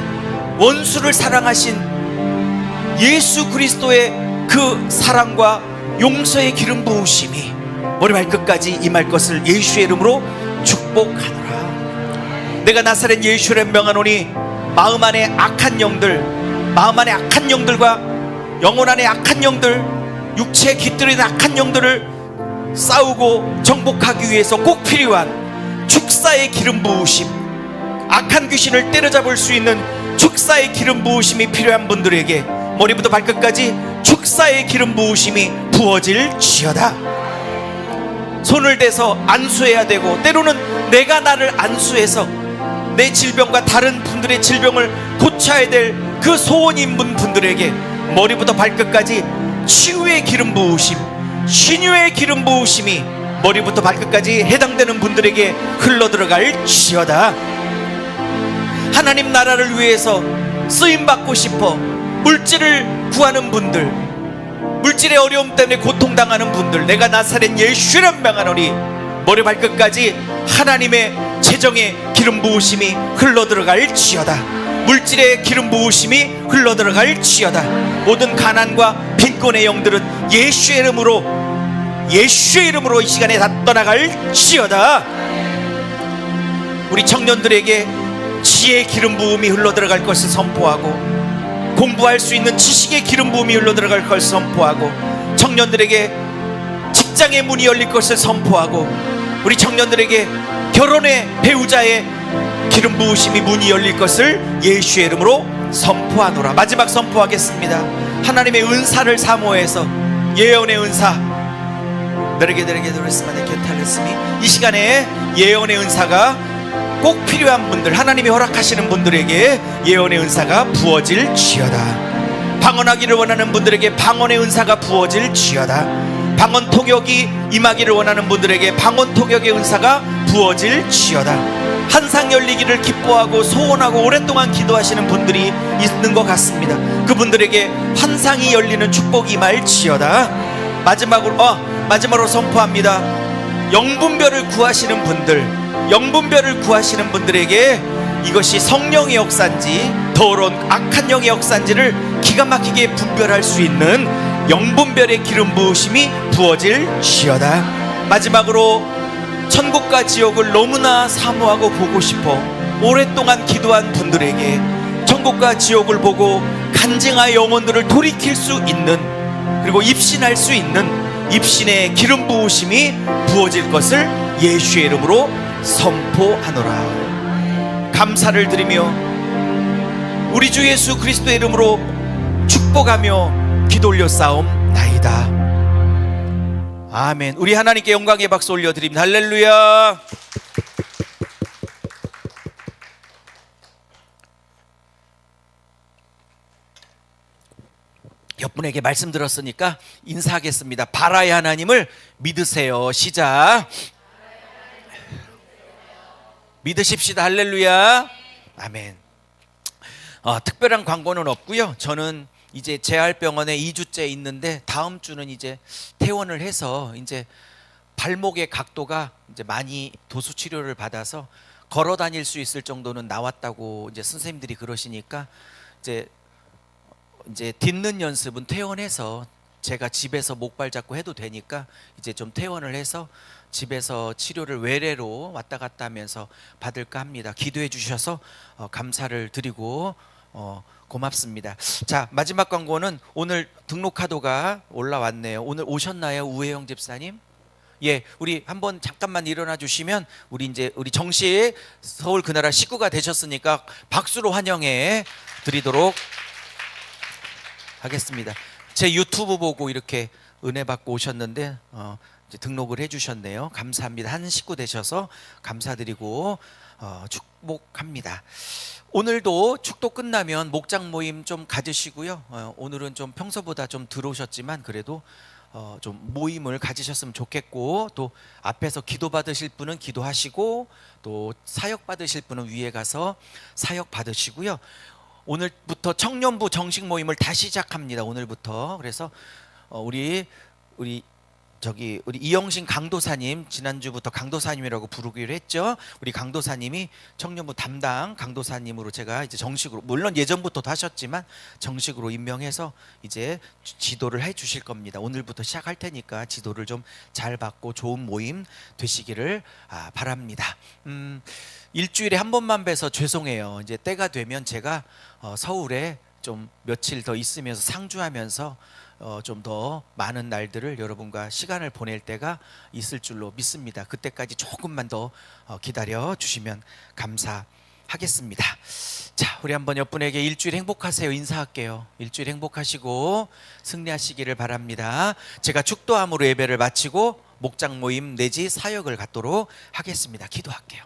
원수를 사랑하신 예수 그리스도의 그 사랑과 용서의 기름 부으심이 머리 발끝까지 임할 것을 예수의 이름으로 축복하노라. 내가 나사렛 예수를 명하노니 마음 안에 악한 영들과 영혼 안에 악한 영들, 육체에 깃들인 악한 영들을 싸우고 정복하기 위해서 꼭 필요한 축사의 기름 부으심, 악한 귀신을 때려잡을 수 있는 축사의 기름 부으심이 필요한 분들에게 머리부터 발끝까지 축사의 기름 부으심이 부어질 지어다. 손을 대서 안수해야 되고 때로는 내가 나를 안수해서 내 질병과 다른 분들의 질병을 고쳐야 될 그 소원인 분들에게 머리부터 발끝까지 치유의 기름 부으심, 신유의 기름 부으심이 머리부터 발끝까지 해당되는 분들에게 흘러들어갈 지어다. 하나님 나라를 위해서 쓰임받고 싶어 물질을 구하는 분들, 물질의 어려움 때문에 고통당하는 분들, 내가 나사렛 예수를 명하노니 머리 발끝까지 하나님의 재정의 기름 부으심이 흘러들어갈 지어다. 물질의 기름 부으심이 흘러들어갈 지어다. 모든 가난과 빈곤의 영들은 예수의 이름으로 이 시간에 다 떠나갈 지어다. 우리 청년들에게 지혜의 기름 부음이 흘러들어갈 것을 선포하고, 공부할 수 있는 지식의 기름 부음이 흘러들어갈 것을 선포하고, 청년들에게 직장의 문이 열릴 것을 선포하고, 우리 청년들에게 결혼의 배우자의 기름 부으심이 문이 열릴 것을 예수의 이름으로 선포하노라. 마지막 선포하겠습니다. 하나님의 은사를 사모해서 예언의 은사 너에게 들었으면 곁탈렸으니 이 시간에 예언의 은사가 꼭 필요한 분들, 하나님이 허락하시는 분들에게 예언의 은사가 부어질 지어다. 방언하기를 원하는 분들에게 방언의 은사가 부어질 지어다. 방언 토격이 임하기를 원하는 분들에게 방언 토격의 은사가 부어질 지어다. 환상 열리기를 기뻐하고 소원하고 오랫동안 기도하시는 분들이 있는 것 같습니다. 그분들에게 환상이 열리는 축복이 임할 지어다. 마지막으로 선포합니다. 영분별을 구하시는 분들에게 이것이 성령의 역사인지 더러운 악한 영의 역사인지를 기가 막히게 분별할 수 있는 영분별의 기름 부으심이 부어질 지어다. 마지막으로 천국과 지옥을 너무나 사모하고 보고 싶어 오랫동안 기도한 분들에게 천국과 지옥을 보고 간증하여 영혼들을 돌이킬 수 있는, 그리고 입신할 수 있는 입신의 기름 부으심이 부어질 것을 예수의 이름으로 선포하노라. 감사를 드리며 우리 주 예수 그리스도의 이름으로 축복하며 기도 올려 싸움나이다. 아멘. 우리 하나님께 영광의 박수 올려드립니다. 할렐루야. 옆분에게 말씀 들었으니까 인사하겠습니다. 바라의 하나님을 믿으세요. 시작. 믿으십시다. 할렐루야. 아멘. 특별한 광고는 없고요. 저는 이제 재활병원에 2주째 있는데 다음 주는 이제 퇴원을 해서 이제 발목의 각도가 이제 많이 도수 치료를 받아서 걸어 다닐 수 있을 정도는 나왔다고 이제 선생님들이 그러시니까 이제 딛는 연습은 퇴원해서 제가 집에서 목발 잡고 해도 되니까 이제 좀 퇴원을 해서 집에서 치료를 외래로 왔다 갔다 하면서 받을까 합니다. 기도해 주셔서 감사를 드리고 고맙습니다. 자, 마지막 광고는 오늘 등록카드가 올라왔네요. 오늘 오셨나요, 우혜영 집사님? 예, 우리 한번 잠깐만 일어나 주시면 우리 정씨 서울 그나라 식구가 되셨으니까 박수로 환영해 드리도록 하겠습니다. 제 유튜브 보고 이렇게 은혜 받고 오셨는데 이제 등록을 해주셨네요. 감사합니다. 한 식구 되셔서 감사드리고 축복합니다. 오늘도 축도 끝나면 목장 모임 좀 가지시고요. 오늘은 좀 평소보다 좀 들어오셨지만 그래도 좀 모임을 가지셨으면 좋겠고, 또 앞에서 기도 받으실 분은 기도하시고, 또 사역 받으실 분은 위에 가서 사역 받으시고요. 오늘부터 청년부 정식 모임을 다시 시작합니다. 오늘부터. 그래서 우리 이영신 강도사님, 지난주부터 강도사님이라고 부르기로 했죠. 우리 강도사님이 청년부 담당 강도사님으로 제가 이제 정식으로, 물론 예전부터도 하셨지만 정식으로 임명해서 이제 지도를 해 주실 겁니다. 오늘부터 시작할 테니까 지도를 좀 잘 받고 좋은 모임 되시기를 바랍니다. 일주일에 한 번만 뵈서 죄송해요. 이제 때가 되면 제가 서울에 좀 며칠 더 있으면서 상주하면서 좀 더 많은 날들을 여러분과 시간을 보낼 때가 있을 줄로 믿습니다. 그때까지 조금만 더 기다려 주시면 감사하겠습니다. 자, 우리 한번 옆분에게 일주일 행복하세요 인사할게요. 일주일 행복하시고 승리하시기를 바랍니다. 제가 축도함으로 예배를 마치고 목장 모임 내지 사역을 갖도록 하겠습니다. 기도할게요.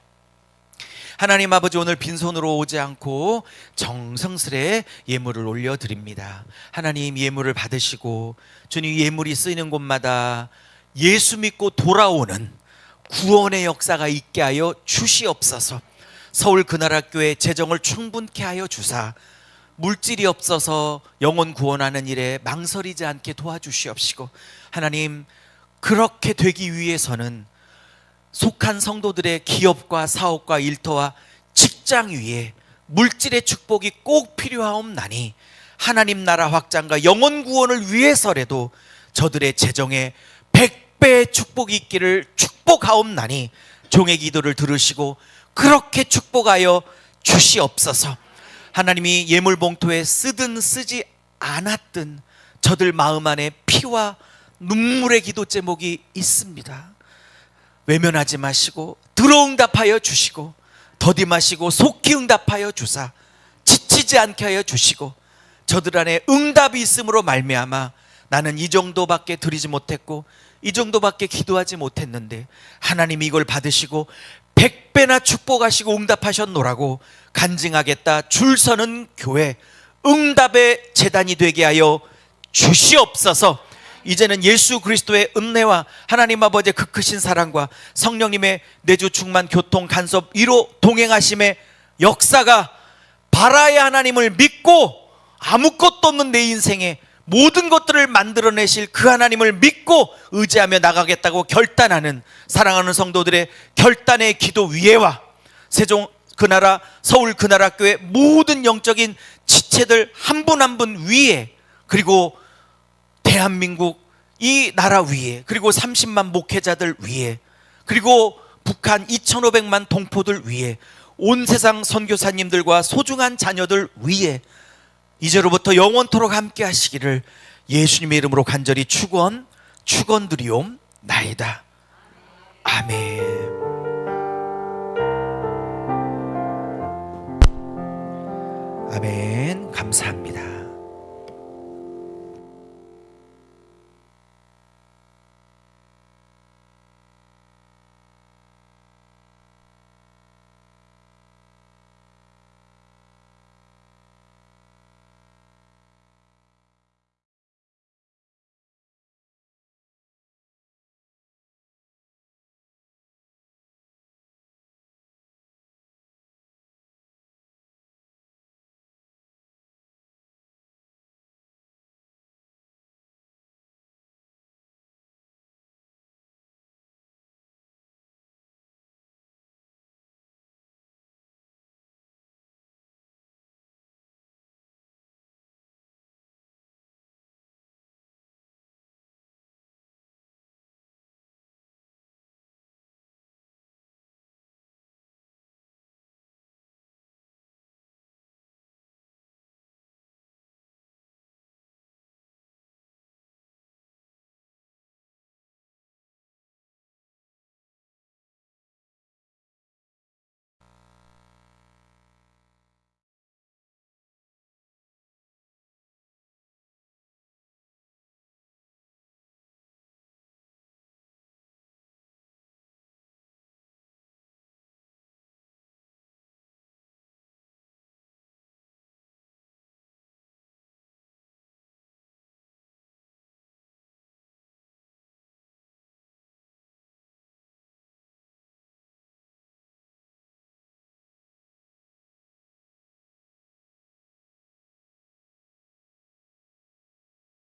하나님 아버지, 오늘 빈손으로 오지 않고 정성스레 예물을 올려드립니다. 하나님, 예물을 받으시고 주님 예물이 쓰이는 곳마다 예수 믿고 돌아오는 구원의 역사가 있게 하여 주시옵소서. 서울 그나라교회 재정을 충분케 하여 주사 물질이 없어서 영혼 구원하는 일에 망설이지 않게 도와주시옵시고, 하나님, 그렇게 되기 위해서는 속한 성도들의 기업과 사업과 일터와 직장 위에 물질의 축복이 꼭 필요하옵나니 하나님 나라 확장과 영혼 구원을 위해서라도 저들의 재정에 100배의 축복이 있기를 축복하옵나니 종의 기도를 들으시고 그렇게 축복하여 주시옵소서. 하나님이 예물 봉투에 쓰든 쓰지 않았든 저들 마음 안에 피와 눈물의 기도 제목이 있습니다. 외면하지 마시고 들어응답하여 주시고, 더디 마시고 속히 응답하여 주사 지치지 않게 하여 주시고, 저들 안에 응답이 있음으로 말미암아 나는 이 정도밖에 드리지 못했고 이 정도밖에 기도하지 못했는데 하나님이 이걸 받으시고 100배나 축복하시고 응답하셨노라고 간증하겠다. 줄서는 교회 응답의 재단이 되게 하여 주시옵소서. 이제는 예수 그리스도의 은혜와 하나님 아버지의 그 크신 사랑과 성령님의 내주 충만 교통 간섭 위로 동행하심의 역사가 바라의 하나님을 믿고 아무것도 없는 내 인생에 모든 것들을 만들어내실 그 하나님을 믿고 의지하며 나가겠다고 결단하는 사랑하는 성도들의 결단의 기도 위에와 세종 그나라 서울 그나라 교회 모든 영적인 지체들 한 분 한 분 위에, 그리고 대한민국 이 나라 위에, 그리고 30만 목회자들 위에, 그리고 북한 2,500만 동포들 위에, 온 세상 선교사님들과 소중한 자녀들 위에 이제로부터 영원토록 함께 하시기를 예수님의 이름으로 간절히 축원드리옵나이다. 아멘. 아멘. 감사합니다.